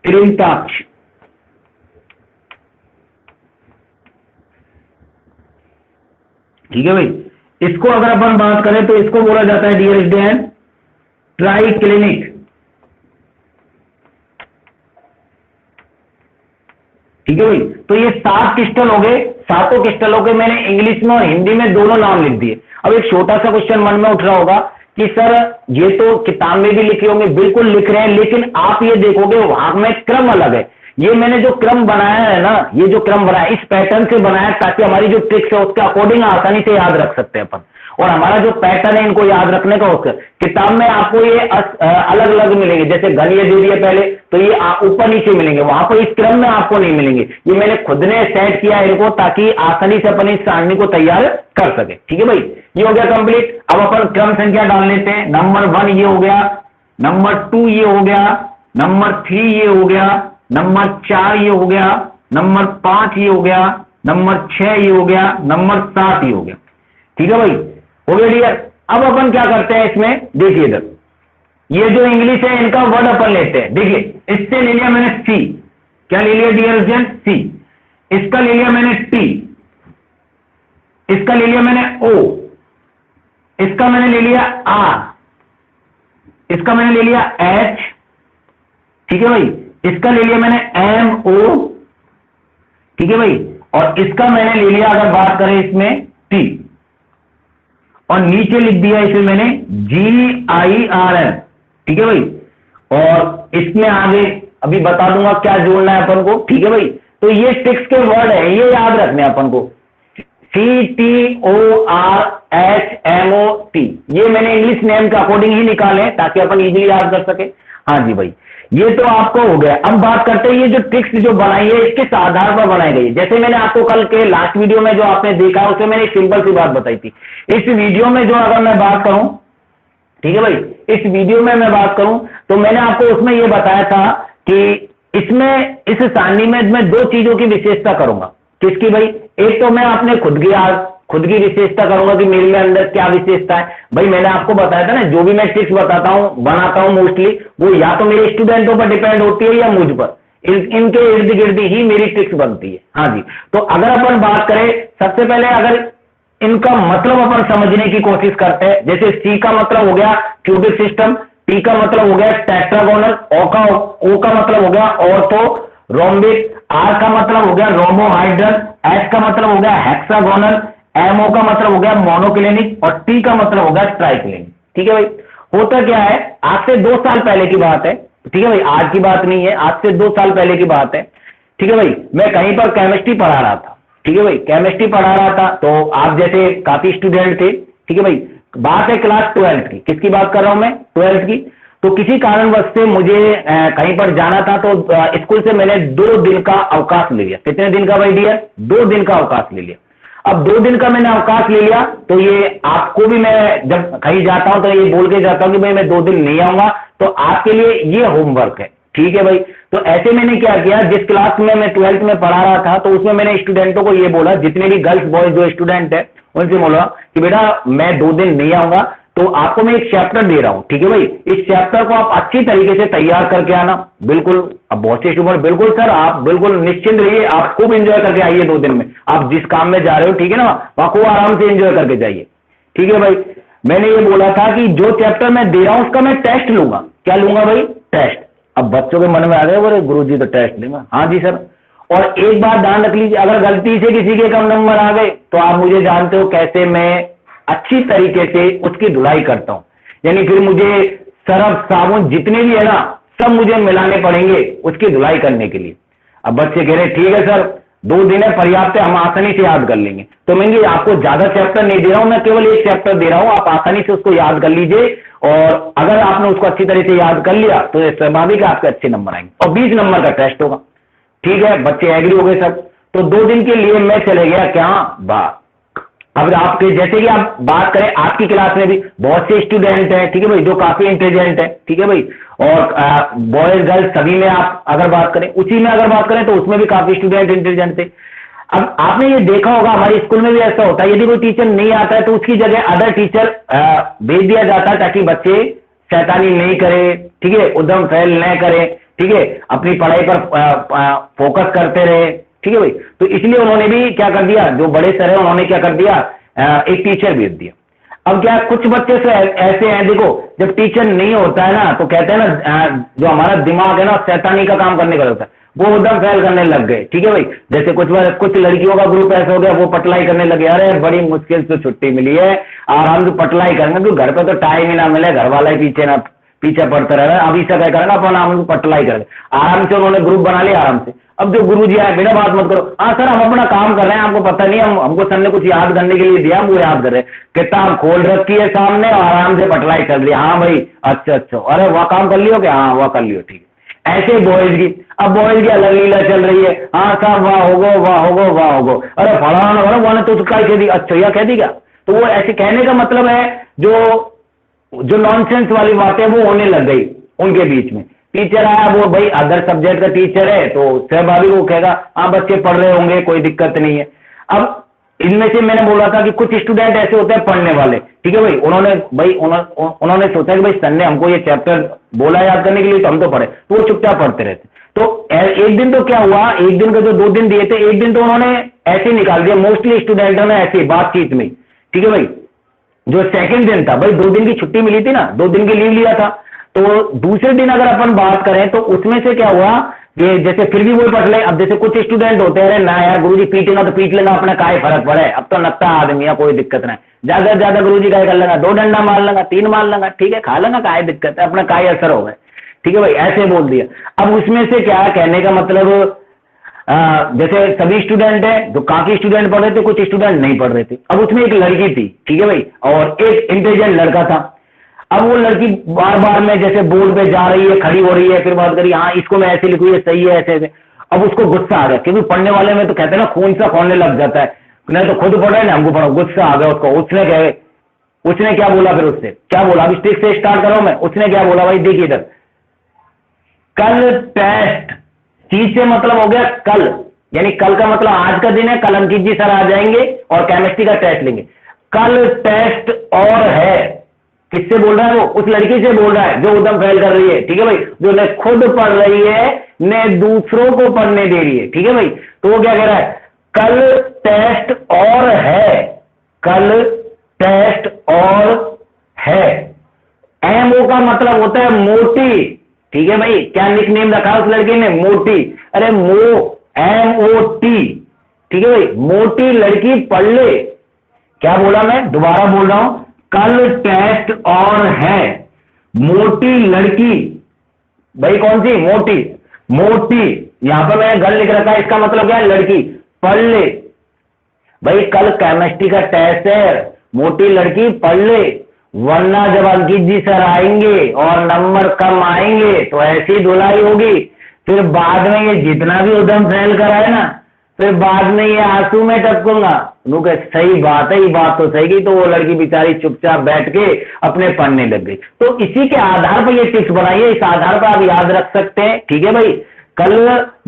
कृंताक्ष। ठीक है भाई, इसको अगर अपन बात करें तो इसको बोला जाता है डियर स्टूडेंट ट्राइक्लिनिक। ठीक है भाई, तो ये 7 क्रिस्टल हो गए, सातों क्रिस्टलों के मैंने इंग्लिश में और हिंदी में दोनों नाम लिख दिए। अब एक छोटा सा क्वेश्चन मन में उठ रहा होगा कि सर ये तो किताब में भी लिखे होंगे, बिल्कुल लिख रहे हैं, लेकिन आप ये देखोगे वहां में क्रम अलग है। ये मैंने जो क्रम बनाया है ना, ये जो क्रम बनाया इस पैटर्न से बनाया ताकि हमारी जो ट्रिक्स है उसके अकॉर्डिंग आसानी से याद रख सकते हैं अपन। और हमारा जो पैटर्न है इनको याद रखने का, उसका किताब में आपको ये अलग अलग मिलेंगे, जैसे घन ये दे दिया पहले तो ये ऊपर नीचे मिलेंगे, वहां पर इस क्रम में आपको नहीं मिलेंगे। ये मैंने खुद ने सेट किया है इनको ताकि आसानी से अपन इस सारणी को तैयार कर सके। ठीक है भाई, ये हो गया कंप्लीट। अब अपन क्रम संख्या डाल लेते हैं। नंबर 1 ये हो गया, नंबर 2 ये हो गया, नंबर 3 ये हो गया, नंबर 4 ये हो गया, नंबर 5 ये हो गया, नंबर 6 ये हो गया, नंबर 7 ये हो गया। ठीक है भाई, हो गया डियर। अब अपन क्या करते हैं इसमें, देखिए इधर ये जो इंग्लिश है इनका वर्ड अपन लेते हैं। देखिए इससे ले लिया मैंने सी, क्या ले लिया डियर स्टूडेंट, सी। इसका ले लिया मैंने टी, इसका ले लिया मैंने ओ, इसका मैंने ले लिया आर, इसका मैंने ले लिया एच। ठीक है भाई, इसका ले लिया मैंने एम ओ। ठीक है भाई, और इसका मैंने ले लिया, अगर बात करें इसमें, टी, और नीचे लिख दिया इसमें मैंने GIRN। ठीक है भाई, और इसमें आगे अभी बता दूंगा क्या जोड़ना है अपन को। ठीक है भाई, तो ये ट्रिक्स के वर्ड है, ये याद रखने अपन को, CTORHMOT। ये मैंने इंग्लिश नेम के अकॉर्डिंग ही निकाले ताकि अपन इजीली याद कर सके। हाँ जी भाई, ये तो आपको हो गया। अब बात करते हैं ये जो ट्रिक्स जो बनाई है इसके आधार पर बनाई गई है। जैसे मैंने आपको कल के लास्ट वीडियो में जो आपने देखा है उसमें मैंने एक सिंपल सी बात बताई थी। इस वीडियो में जो अगर मैं बात करूं, ठीक है भाई, इस वीडियो में मैं बात करूं तो मैंने आपको उसमें यह बताया था कि इसमें इस सारणी में मैं 2 चीजों की विशेषता करूंगा। किसकी भाई, एक तो मैं अपने खुद की विशेषता करूंगा कि मेरे में अंदर क्या विशेषता है। भाई मैंने आपको बताया था ना, जो भी मैं ट्रिक्स बताता हूं बनाता हूं मोस्टली वो या तो मेरे स्टूडेंटों पर डिपेंड होती है या मुझ पर, इनके इर्द गिर्द ही मेरी ट्रिक्स बनती है। हाँ जी, तो अगर अपन बात करें, सबसे पहले अगर इनका मतलब अपन समझने की कोशिश करते हैं, जैसे सी का मतलब हो गया क्यूबिक सिस्टम, टी का मतलब हो गया टेट्रागोनल, ओ का मतलब हो गया ऑर्थो रोम्बिक, आर का मतलब हो गया रोमोहाइड्रल, एच का मतलब हो गया हेक्सागोनल, एमओ का मतलब हो गया मोनोक्लिनिक, और टी का मतलब हो गया ट्राइक्लिनिक। ठीक है भाई, होता क्या है, आज से 2 साल पहले की बात है। ठीक है भाई, आज की बात नहीं है, आज से 2 साल पहले की बात है। ठीक है भाई, मैं कहीं पर केमिस्ट्री पढ़ा रहा था। ठीक है भाई, केमिस्ट्री पढ़ा रहा था, तो आप जैसे काफी स्टूडेंट थे। ठीक है भाई, बात है क्लास 12th की, किसकी बात कर रहा हूं मैं, 12th की। तो किसी कारणवश से मुझे कहीं पर जाना था, तो स्कूल से मैंने 2 दिन का अवकाश ले लिया। कितने दिन का भाई डियर, 2 दिन का अवकाश ले लिया। अब 2 दिन का मैंने अवकाश ले लिया, तो ये आपको भी मैं जब कहीं जाता हूं तो ये बोल के जाता हूं कि भाई मैं 2 दिन नहीं आऊंगा, तो आपके लिए ये होमवर्क है। ठीक है भाई, तो ऐसे मैंने क्या किया, जिस क्लास में मैं 12th में पढ़ा रहा था तो उसमें मैंने स्टूडेंटों को ये बोला, जितने भी गर्ल्स बॉयज जो स्टूडेंट है उनसे बोला कि बेटा मैं 2 दिन नहीं आऊंगा, तो आपको मैं एक चैप्टर दे रहा हूं। ठीक है भाई, इस चैप्टर को आप अच्छी तरीके से तैयार करके आना। बिल्कुल, अब बहुत से स्टूडेंट, बिल्कुल सर आप बिल्कुल निश्चिंत रहिए, आप खूब एंजॉय करके आइए 2 दिन में, आप जिस काम में जा रहे हो, ठीक है ना, वहां खूब आराम से एंजॉय करके जाइए। ठीक है भाई, मैंने ये बोला था कि जो चैप्टर मैं दे रहा हूं उसका मैं टेस्ट लूंगा। क्या लूंगा भाई, टेस्ट। अब बच्चों के मन में आ गए, बोले गुरुजी तो टेस्ट लेंगे। हाँ जी सर, और एक बात ध्यान रख लीजिए, अगर गलती से किसी के कम नंबर आ गए तो आप मुझे जानते हो कैसे मैं अच्छी तरीके से उसकी धुलाई करता हूं, यानी फिर मुझे सरफ साबुन जितने भी है ना सब मुझे मिलाने पड़ेंगे उसकी धुलाई करने के लिए। अब बच्चे कह रहे ठीक है सर 2 दिन है पर्याप्त है, हम आसानी से याद कर लेंगे। तो मैं आपको ज्यादा चैप्टर नहीं दे रहा हूं, मैं केवल एक चैप्टर दे रहा हूं, आप आसानी से उसको याद कर लीजिए, और अगर आपने उसको अच्छी तरह से याद कर लिया तो स्वाभाविक आपके अच्छे नंबर आएंगे, और 20 नंबर का टेस्ट होगा। ठीक है, बच्चे एग्री हो गए सब। तो 2 दिन के लिए मैं चले गया क्या बात। अब आपके जैसे कि आप बात करें, आपकी क्लास में भी बहुत से स्टूडेंट हैं, ठीक है भाई, जो काफी इंटेलिजेंट है। ठीक है भाई, और बॉयज गर्ल्स सभी में आप अगर बात करें, उसी में अगर बात करें तो उसमें भी काफी स्टूडेंट इंटेलिजेंट थे। अब आपने ये देखा होगा हमारे स्कूल में भी ऐसा होता है, यदि कोई टीचर नहीं आता है तो उसकी जगह अदर टीचर भेज दिया जाता है ताकि बच्चे शैतानी नहीं करे, ठीक है, उद्यम फेल न करे, ठीक है, अपनी पढ़ाई पर फोकस करते रहे, ठीक है भाई। तो इसलिए उन्होंने भी क्या कर दिया, जो बड़े सर है उन्होंने क्या कर दिया, एक टीचर भेज दिया। अब क्या कुछ बच्चे से ऐसे हैं, देखो जब टीचर नहीं होता है ना तो कहते हैं ना जो हमारा दिमाग है ना शैतानी का काम करने का होता है, वो उधर फैल करने लग गए, ठीक है भाई। जैसे कुछ लड़कियों का ग्रुप ऐसा हो गया, वो पटलाई करने लगे, अरे बड़ी मुश्किल से छुट्टी मिली है, आराम से पटलाई करेंगे, क्योंकि घर पे तो टाइम ही ना मिले, घर वाला ही पीछे पड़ते रह रहे, अभी से क्या करेंगे अपन आराम से पटलाई करेंगे। आराम से उन्होंने ग्रुप बना लिया आराम से। अब जो गुरु जी आए, बेटा बात मत करो, हाँ सर हम अपना काम कर रहे हैं, आपको पता नहीं, हमको सर ने कुछ याद करने के लिए दिया, हम वो याद कर रहे हैं। किताब खोल रखी है सामने और आराम से पटलाई कर लिया, हाँ भाई अच्छा, अरे वह काम कर लियो क्या, हाँ वह कर लियो, ठीक है। ऐसे बॉयज की, अब बॉयज की अलग लीला चल रही है, हाँ साहब वाह होगो, अरे फलाना वह तो उसका कह दी, अच्छा यह कह दी क्या। तो वो ऐसे कहने का मतलब है जो नॉनसेंस वाली बातें वो होने लग गई उनके बीच में। टीचर आया, वो भाई अदर सब्जेक्ट का टीचर है, तो सहभागी वो कहेगा हाँ बच्चे पढ़ रहे होंगे, कोई दिक्कत नहीं है। अब इनमें से मैंने बोला था कि कुछ स्टूडेंट ऐसे होते हैं पढ़ने वाले, ठीक है भाई, उन्होंने सोचा कि भाई सर ने हमको ये चैप्टर बोला याद करने के लिए, तो हम तो पढ़े, तो वो चुपचाप पढ़ते रहते। तो एक दिन तो क्या हुआ, एक दिन का जो 2 दिन दिए थे, एक दिन तो उन्होंने ऐसे ही निकाल दिया, मोस्टली स्टूडेंटों ने ऐसे बातचीत में, ठीक है भाई। जो सेकंड दिन था भाई, 2 दिन की छुट्टी मिली थी ना, 2 दिन की लीव लिया था, तो दूसरे दिन अगर अपन बात करें तो उसमें से क्या हुआ कि जैसे फिर भी वही पढ़ ले। अब जैसे कुछ स्टूडेंट होते हैं, अरे ना यार गुरुजी पीटेगा तो पीट लेना, अपना काय फर्क पड़े, अब तो नत्ता आदमी है, कोई दिक्कत नहीं, ज्यादा से ज्यादा गुरुजी काय कर लेगा, 2 डंडा मार लेगा, 3 मार लेगा, ठीक है, खा लेगा, काय दिक्कत है, अपना काय असर हो गए, ठीक है भाई, ऐसे बोल दिया। अब उसमें से क्या कहने का मतलब, जैसे सभी स्टूडेंट है, जो काफी स्टूडेंट पढ़ रहे थे, कुछ स्टूडेंट नहीं पढ़ रहे थे। अब उसमें एक लड़की थी, ठीक है भाई, और एक इंटेलिजेंट लड़का था। अब वो लड़की बार बार में जैसे बोर्ड पे जा रही है, खड़ी हो रही है, फिर बात करी, हाँ इसको मैं ऐसे लिखूँ, ये सही है, ऐसे। अब उसको गुस्सा आ गया, क्योंकि पढ़ने वाले में तो कहते हैं ना खून सा खोलने लग जाता है, नहीं तो खुद पढ़ा है ना हमको पढ़ो, गुस्सा आ गया उसको। उसने क्या बोला, फिर उससे क्या बोला, अभी स्टिक से स्टार्ट करो मैं। उसने क्या बोला भाई, देखिए इधर, कल टेस्ट, चीज से मतलब हो गया कल, यानी कल का मतलब आज का दिन है, कल अंकित जी सर आ जाएंगे और केमिस्ट्री का टेस्ट लेंगे। कल टेस्ट और है, किससे बोल रहा है वो, उस लड़की से बोल रहा है जो उदम फैल कर रही है, ठीक है भाई, जो न खुद पढ़ रही है न दूसरों को पढ़ने दे रही है, ठीक है भाई। तो वो क्या कह रहा है, कल टेस्ट और है, कल टेस्ट और है। एमओ का मतलब होता है मोटी, ठीक है भाई, क्या निक नेम रखा उस लड़की ने, मोटी, अरे MOT, ठीक है भाई, मोटी लड़की पढ़ ले। क्या बोला मैं, दोबारा बोल रहा हूं, कल टेस्ट और है, मोटी लड़की, भाई कौन सी, मोटी, यहां पर मैंने गल लिख रखा है, इसका मतलब क्या है, लड़की पढ़ ले भाई, कल केमिस्ट्री का टेस्ट है, मोटी लड़की पढ़ ले, वरना जब अंकित जी सर आएंगे और नंबर कम आएंगे तो ऐसी धुलाई होगी, फिर बाद में ये जितना भी उद्यम फैल कर आए ना, फिर बाद में ये आंसू में टपकूंगा। सही बात है, ये बात तो सही की। तो वो लड़की बेचारी चुपचाप बैठ के अपने पढ़ने लग गई। तो इसी के आधार पर ये टिप्स बनाइए, इस आधार पर आप याद रख सकते हैं, ठीक है भाई। कल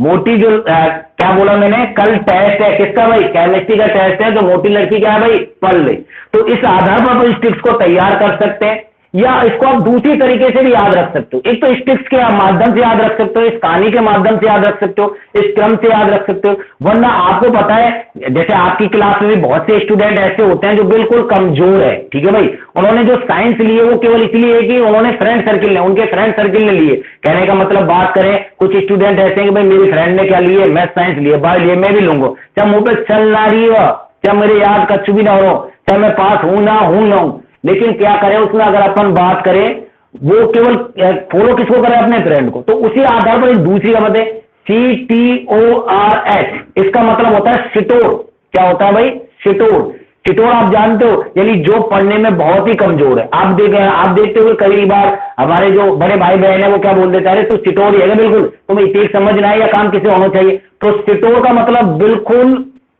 मोटी जो क्या बोला मैंने, कल टेस्ट है, किसका भाई, केमिस्ट्री का टेस्ट है, तो मोटी लड़की क्या है भाई, पढ़ ले। तो इस आधार पर आप इस टिप्स को तैयार कर सकते हैं, या इसको आप दूसरी तरीके से भी याद रख सकते हो। एक तो इस टिप्स के माध्यम से याद रख सकते हो, इस कहानी के माध्यम से याद रख सकते हो, इस क्रम से याद रख सकते हो। वरना आपको पता है, जैसे आपकी क्लास में भी बहुत से स्टूडेंट ऐसे होते हैं जो बिल्कुल कमजोर है, ठीक है भाई। उन्होंने जो साइंस लिए वो केवल इसलिए कि उन्होंने फ्रेंड सर्किल ने, उनके फ्रेंड सर्किल ने लिए। कहने का मतलब बात करें, कुछ स्टूडेंट ऐसे हैं कि भाई मेरे फ्रेंड ने क्या लिए, मैं साइंस लिए, बायो लिए, मैं भी लूंगा, चाहे मुंह पे चल ना रही हो, चाहे मेरे याद कच्छु भी ना हो, चाहे मैं पास हूं ना हूं। लेकिन क्या करें उसमें, अगर अपन बात करें, वो केवल फॉलो किसको करें, अपने फ्रेंड को। तो उसी आधार पर एक दूसरी का मतलब CTORS, इसका मतलब होता है सिटोर। क्या होता है भाई, सिटोर। सिटोर आप जानते हो, यानी जो पढ़ने में बहुत ही कमजोर है। आप देखते हो कई बार हमारे जो बड़े भाई बहन है वो क्या बोल देते हैं, अरे तो सिटोर ही है बिल्कुल, तुम्हें इसे समझना है या काम किसे होना चाहिए। तो सिटोर का मतलब बिल्कुल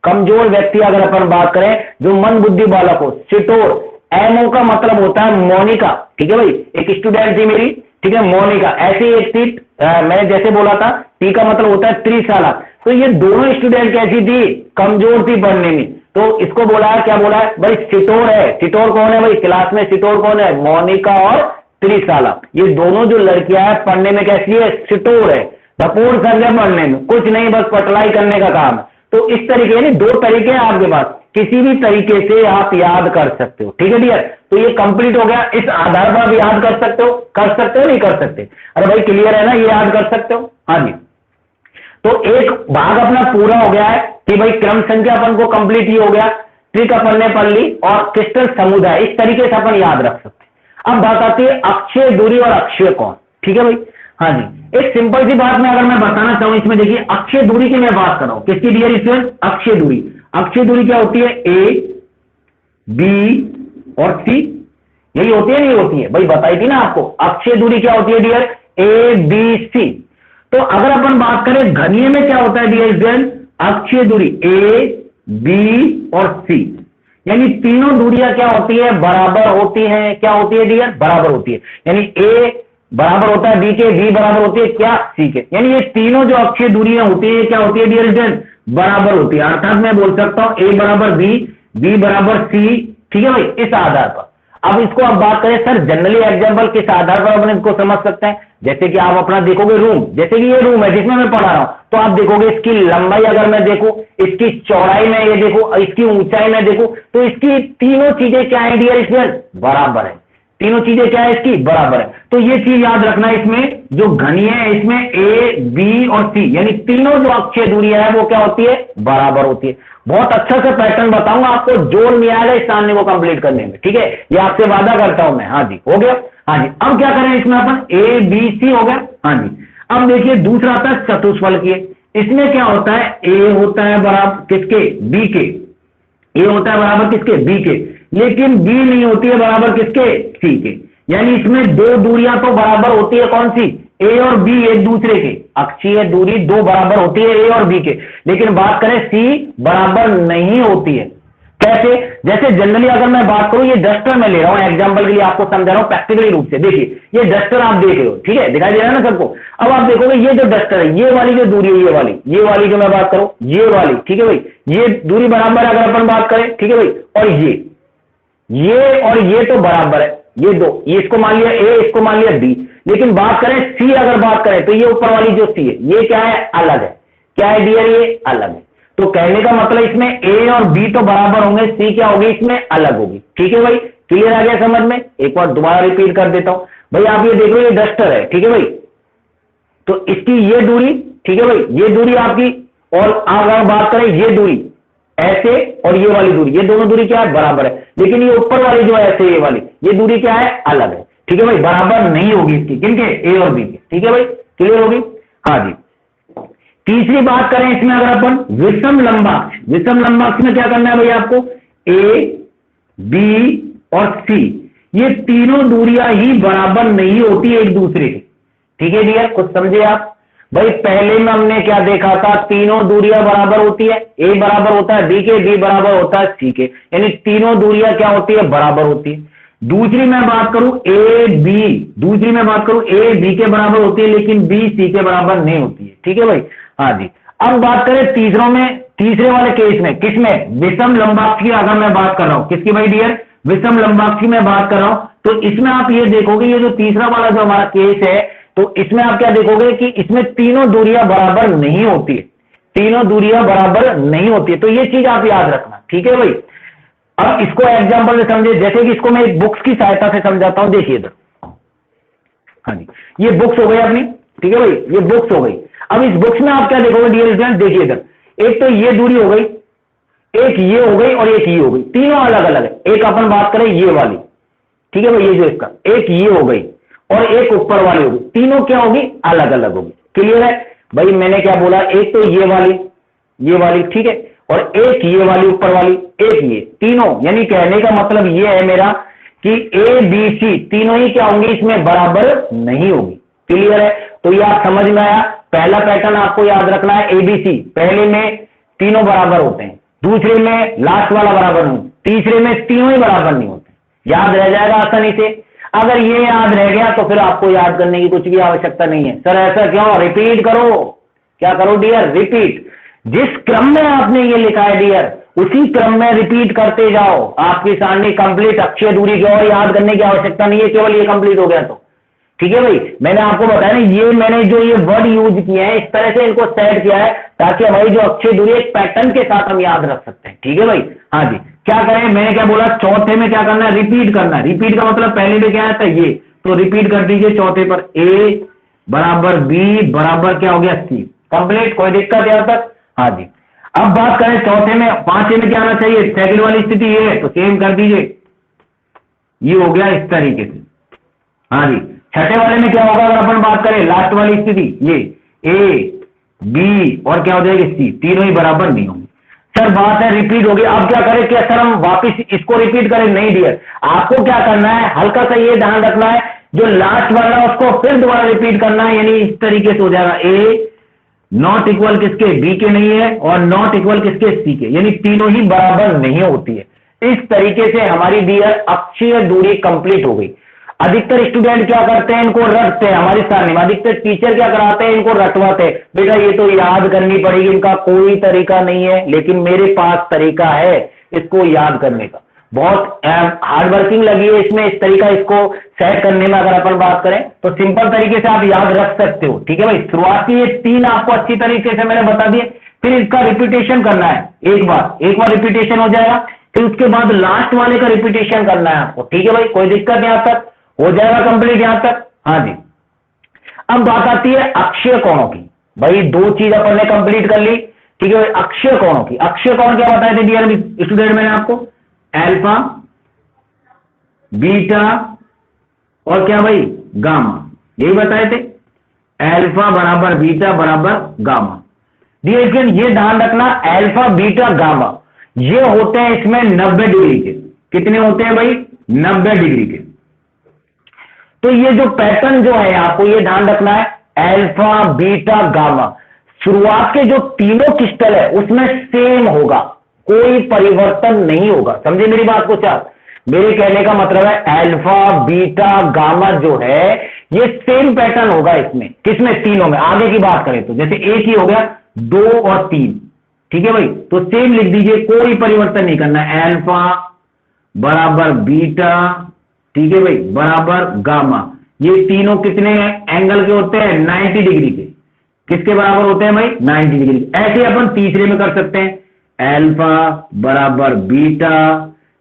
कमजोर व्यक्ति, अगर अपन बात करें जो मन बुद्धि बालक हो, सिटोर। MO का मतलब होता है मोनिका, ठीक है भाई। एक स्टूडेंट थी मेरी, ठीक है, मोनिका। ऐसे एक थी, मैंने जैसे बोला था, T का मतलब होता है त्रिशाला। तो ये दोनों स्टूडेंट कैसी थी, कमजोर थी पढ़ने में। तो इसको बोला है, क्या बोला है भाई, सिटोर है। सिटोर कौन है भाई, क्लास में सिटोर कौन है, मोनिका और त्रिशाला। ये दोनों जो लड़कियां हैं पढ़ने में कैसी है, सिटोर है, भरपूर सर है पढ़ने में, कुछ नहीं बस पटलाई करने का काम है। तो इस तरीके यानी दो तरीके हैं आपके पास, किसी भी तरीके से आप याद कर सकते हो, ठीक है डियर। तो ये कंप्लीट हो गया, इस आधार पर आप याद कर सकते हो, नहीं कर सकते? अरे भाई क्लियर है ना, ये याद कर सकते हो, हाँ जी। तो एक भाग अपना पूरा हो गया है कि भाई क्रम संख्या अपन को कंप्लीट ही हो गया, ट्रिक अपन ने पढ़ ली, और क्रिस्टल समुदाय इस तरीके से अपन याद रख सकते हैं। अब बात आती है अक्षय दूरी और अक्षय कोण, ठीक है भाई, हाँ जी। एक सिंपल सी बात में अगर मैं बताना चाहूं इसमें, देखिए अक्षय दूरी की मैं बात कर रहा हूं, किसकी डियर स्टूडेंट, अक्षय दूरी। अक्षय दूरी क्या होती है, ए बी और सी, यही होती है नहीं होती है भाई, बताई थी ना आपको। अक्षय दूरी क्या होती है डियर, ए बी सी। तो अगर अपन बात करें घनीय में क्या होता है डियर स्टूडेंट, अक्षय दूरी ए बी और सी, यानी तीनों दूरियां क्या होती है, बराबर होती हैं। क्या होती है डियर, बराबर होती है। यानी ए बराबर होता है बी के, बी बराबर होती है क्या, सी के। यानी ये तीनों जो अक्षय दूरियां होती है क्या होती है डियर स्टूडेंट, बराबर होती है। अर्थात मैं बोल सकता हूं ए बराबर बी, बी बराबर सी, ठीक है भाई, इस आधार पर। अब इसको आप बात करें सर जनरली एग्जांपल किस आधार पर अपन इसको समझ सकते हैं, जैसे कि आप अपना देखोगे रूम, जैसे कि ये रूम है जिसमें मैं पढ़ा रहा हूं, तो आप देखोगे इसकी लंबाई अगर मैं देखूं, इसकी चौड़ाई में ये देखो, इसकी ऊंचाई में देखूं, तो इसकी तीनों चीजें क्या है डियर स्टूडेंट, बराबर है। तीनों चीजें क्या है इसकी, बराबर है। तो ये चीज याद रखना, इसमें जो घनीय है इसमें ए बी और सी, यानी तीनों जो अक्षय दूरियां है वो क्या होती है, बराबर होती है। बहुत अच्छा सा पैटर्न बताऊंगा आपको, जोर नहीं आएगा इस सामने को कंप्लीट करने में, ठीक है, ये आपसे वादा करता हूं मैं, हाँ जी, हो गया, हाँ जी। अब क्या करें इसमें अपन, ए बी सी हो गया, हाँ जी। अब देखिए दूसरा आता है चतुष्फलकीय। इसमें क्या होता है, ए होता है बराबर किसके, बी के, ए होता है बराबर किसके, बी के, लेकिन बी नहीं होती है बराबर किसके, सी के। यानी इसमें दो दूरियां तो बराबर होती है, कौन सी, ए और बी एक दूसरे के, अक्षीय दूरी दो बराबर होती है ए और बी के, लेकिन बात करें सी बराबर नहीं होती है। कैसे, जैसे जनरली अगर मैं बात करूं, ये डस्टर मैं ले रहा हूं एग्जांपल के लिए, आपको समझा रहा हूं प्रैक्टिकली रूप से। देखिए ये डस्टर आप देख रहे हो, ठीक है, दिखाई दे रहा है ना सबको। अब आप देखोगे ये जो डस्टर है, ये वाली जो दूरी है, ये वाली जो मैं बात करूं, ये वाली, ठीक है भाई, ये दूरी बराबर है अगर अपन बात करें, ठीक है भाई, और ये और ये तो बराबर है, ये दो, ये इसको मान लिया ए, इसको मान लिया बी। लेकिन बात करें सी, अगर बात करें तो ये ऊपर वाली जो सी है, ये क्या है, अलग है। क्या है डियर, ये अलग है। तो कहने का मतलब इसमें ए और बी तो बराबर होंगे, सी क्या होगी, इसमें अलग होगी, ठीक है भाई, क्लियर आ गया समझ में। एक बार दोबारा रिपीट कर देता हूं भाई, आप ये देख लो, ये डस्टर है, ठीक है भाई, तो इसकी ये दूरी, ठीक है भाई, ये दूरी आपकी, और अगर बात करें ये दूरी ऐसे, और ये वाली दूरी, ये दोनों दूरी क्या है, बराबर है। लेकिन ये ऊपर वाली जो है ऐसे, ये वाली, ये दूरी क्या है, अलग है, ठीक है भाई, बराबर नहीं होगी इसकी, किनके, ए और बी के, ठीक है भाई, क्लियर होगी, हाँ जी। तीसरी बात करें इसमें अगर अपन विषम लंबाक्ष, विषम लंबाक्ष में क्या करना है भाई आपको, ए बी और सी, ये तीनों दूरियां ही बराबर नहीं होती एक दूसरे की, ठीक है डियर, कुछ समझे आप भाई। पहले में हमने क्या देखा था, तीनों दूरियां बराबर होती है, ए बराबर होता है बी के, बी बराबर होता है सी के, यानी तीनों दूरियां क्या होती है, बराबर होती है। दूसरी मैं बात करूं ए बी के बराबर होती है, लेकिन बी सी के बराबर नहीं होती है, ठीक है भाई, हाँ जी। अब बात करें तीसरे वाले केस में, किसमें, विषम लंबाक्ष की अगर मैं बात कर रहा हूं, किसकी भाई डियर, विषम लंबाक्ष की मैं बात कर रहा हूं, तो इसमें आप ये देखोगे, ये जो तीसरा वाला जो हमारा केस है, तो इसमें आप क्या देखोगे कि इसमें तीनों दूरियां बराबर नहीं होती है, तीनों दूरियां बराबर नहीं होती है। तो ये चीज आप याद रखना, ठीक है भाई। अब इसको एग्जांपल से समझे, जैसे कि इसको मैं एक बुक्स की सहायता से समझाता हूं, देखिए इधर, हाँ जी, ये बुक्स हो गई अपनी, ठीक है भाई, ये बुक्स हो गई। अब इस बुक्स में आप क्या देखोगे डियर स्टूडेंट, देखिए इधर, एक तो ये दूरी हो गई, एक ये हो गई, और एक ये हो गई, तीनों अलग अलग है। एक अपन बात करें ये वाली, ठीक है भाई, ये जो इसका एक ये हो गई, और एक ऊपर वाली होगी, तीनों क्या होगी, अलग अलग होगी, क्लियर है भाई। मैंने क्या बोला, एक तो ये वाली, ठीक है, और एक ये वाली ऊपर वाली, एक ये, तीनों, यानी कहने का मतलब ये है मेरा कि ए बी सी तीनों ही क्या होंगी, इसमें बराबर नहीं होगी, क्लियर है। तो ये आप समझ में आया, पहला पैटर्न आपको याद रखना है, एबीसी, पहले में तीनों बराबर होते हैं, दूसरे में लास्ट वाला बराबर नहीं, तीसरे में तीनों ही बराबर नहीं होते, याद रह जाएगा आसानी से। अगर ये याद रह गया तो फिर आपको याद करने की कुछ भी आवश्यकता नहीं है। सर ऐसा क्यों, रिपीट करो, क्या करो डियर, रिपीट। जिस क्रम में आपने ये लिखा है डियर, उसी क्रम में रिपीट करते जाओ, आपकी सारणी कंप्लीट। अक्षय दूरी की और याद करने की आवश्यकता नहीं है, केवल ये कंप्लीट हो गया तो ठीक है भाई। मैंने आपको बताया ना, ये मैंने जो ये वर्ड यूज किए हैं, इस तरह से इनको सेट किया है ताकि हमारी जो अक्षय दूरी एक पैटर्न के साथ हम याद रख सकते हैं। ठीक है भाई। हाँ जी, क्या करें, मैंने क्या बोला, चौथे में क्या करना है, रिपीट करना है। रिपीट का मतलब पहले में क्या आता है ये, तो रिपीट कर दीजिए चौथे पर, ए बराबर बी बराबर क्या हो गया सी, कंप्लीट। कोई दिक्कत यहाँ तक? हाँ जी। अब बात करें चौथे में, पांचवें में क्या आना चाहिए, सेकंड वाली स्थिति ये है तो सेम कर दीजिए, ये हो गया इस तरीके से। हाँ जी। छठे वाले में क्या होगा, अगर अपन बात करें लास्ट वाली स्थिति, ये ए बी और क्या हो जाएगी सी, तीनों ही बराबर नहीं होंगे। सर बात है रिपीट होगी, अब क्या करें, क्या सर हम वापस इसको रिपीट करें? नहीं डियर, आपको क्या करना है, हल्का सा ये ध्यान रखना है, जो लास्ट वाला है उसको फिर दोबारा रिपीट करना है, यानी इस तरीके से हो जाएगा, ए नॉट इक्वल किसके, बी के नहीं है, और नॉट इक्वल किसके, सी के, यानी तीनों ही बराबर नहीं होती है। इस तरीके से हमारी डियर अक्षीय दूरी कंप्लीट हो गई। अधिकतर स्टूडेंट क्या करते हैं, इनको रटते हैं हमारी सारणी में, अधिकतर टीचर क्या कराते हैं, इनको रटवाते हैं, बेटा ये तो याद करनी पड़ेगी, इनका कोई तरीका नहीं है, लेकिन मेरे पास तरीका है इसको याद करने का। बहुत हार्ड वर्किंग लगी है इसमें, इस तरीका इसको सेट करने में। अगर अपन बात करें तो सिंपल तरीके से आप याद रख सकते हो। ठीक है भाई, शुरुआती ये तीन आपको अच्छी तरीके से मैंने बता दिए, फिर इसका रिपीटेशन करना है, एक बार रिपीटेशन हो जाएगा, फिर उसके बाद लास्ट वाले का रिपीटेशन करना है आपको। ठीक है भाई, कोई दिक्कत यहां तक? हो जाएगा कंप्लीट यहां तक? हाँ जी। अब बात आती है अक्षय कोणों की। भाई दो चीज अपन ने कंप्लीट कर ली। ठीक है भाई, अक्षय कोणों की, अक्षय कोण क्या बताए थे डियर स्टूडेंट मैंने आपको, अल्फा बीटा और क्या भाई गामा, यही बताए थे, अल्फा बराबर बीटा बराबर गामा। डियर ये ध्यान रखना, अल्फा बीटा गामा ये होते हैं इसमें 90 डिग्री के। कितने होते हैं भाई? 90 डिग्री के। तो ये जो पैटर्न जो है आपको ये ध्यान रखना है, अल्फा बीटा गामा शुरुआत के जो तीनों क्रिस्टल है उसमें सेम होगा, कोई परिवर्तन नहीं होगा। समझे मेरी बात को? चार मेरे कहने का मतलब है अल्फा बीटा गामा जो है ये सेम पैटर्न होगा इसमें, किसमें? तीनों में। आगे की बात करें तो जैसे एक ही हो गया, 2 और 3। ठीक है भाई, तो सेम लिख दीजिए, कोई परिवर्तन नहीं करना है, अल्फा बराबर बीटा, ठीक है भाई, बराबर गामा। ये तीनों कितने एंगल के होते हैं? 90 डिग्री के। किसके बराबर होते हैं भाई? 90 डिग्री। ऐसे अपन तीसरे में कर सकते हैं, अल्फा बराबर बीटा,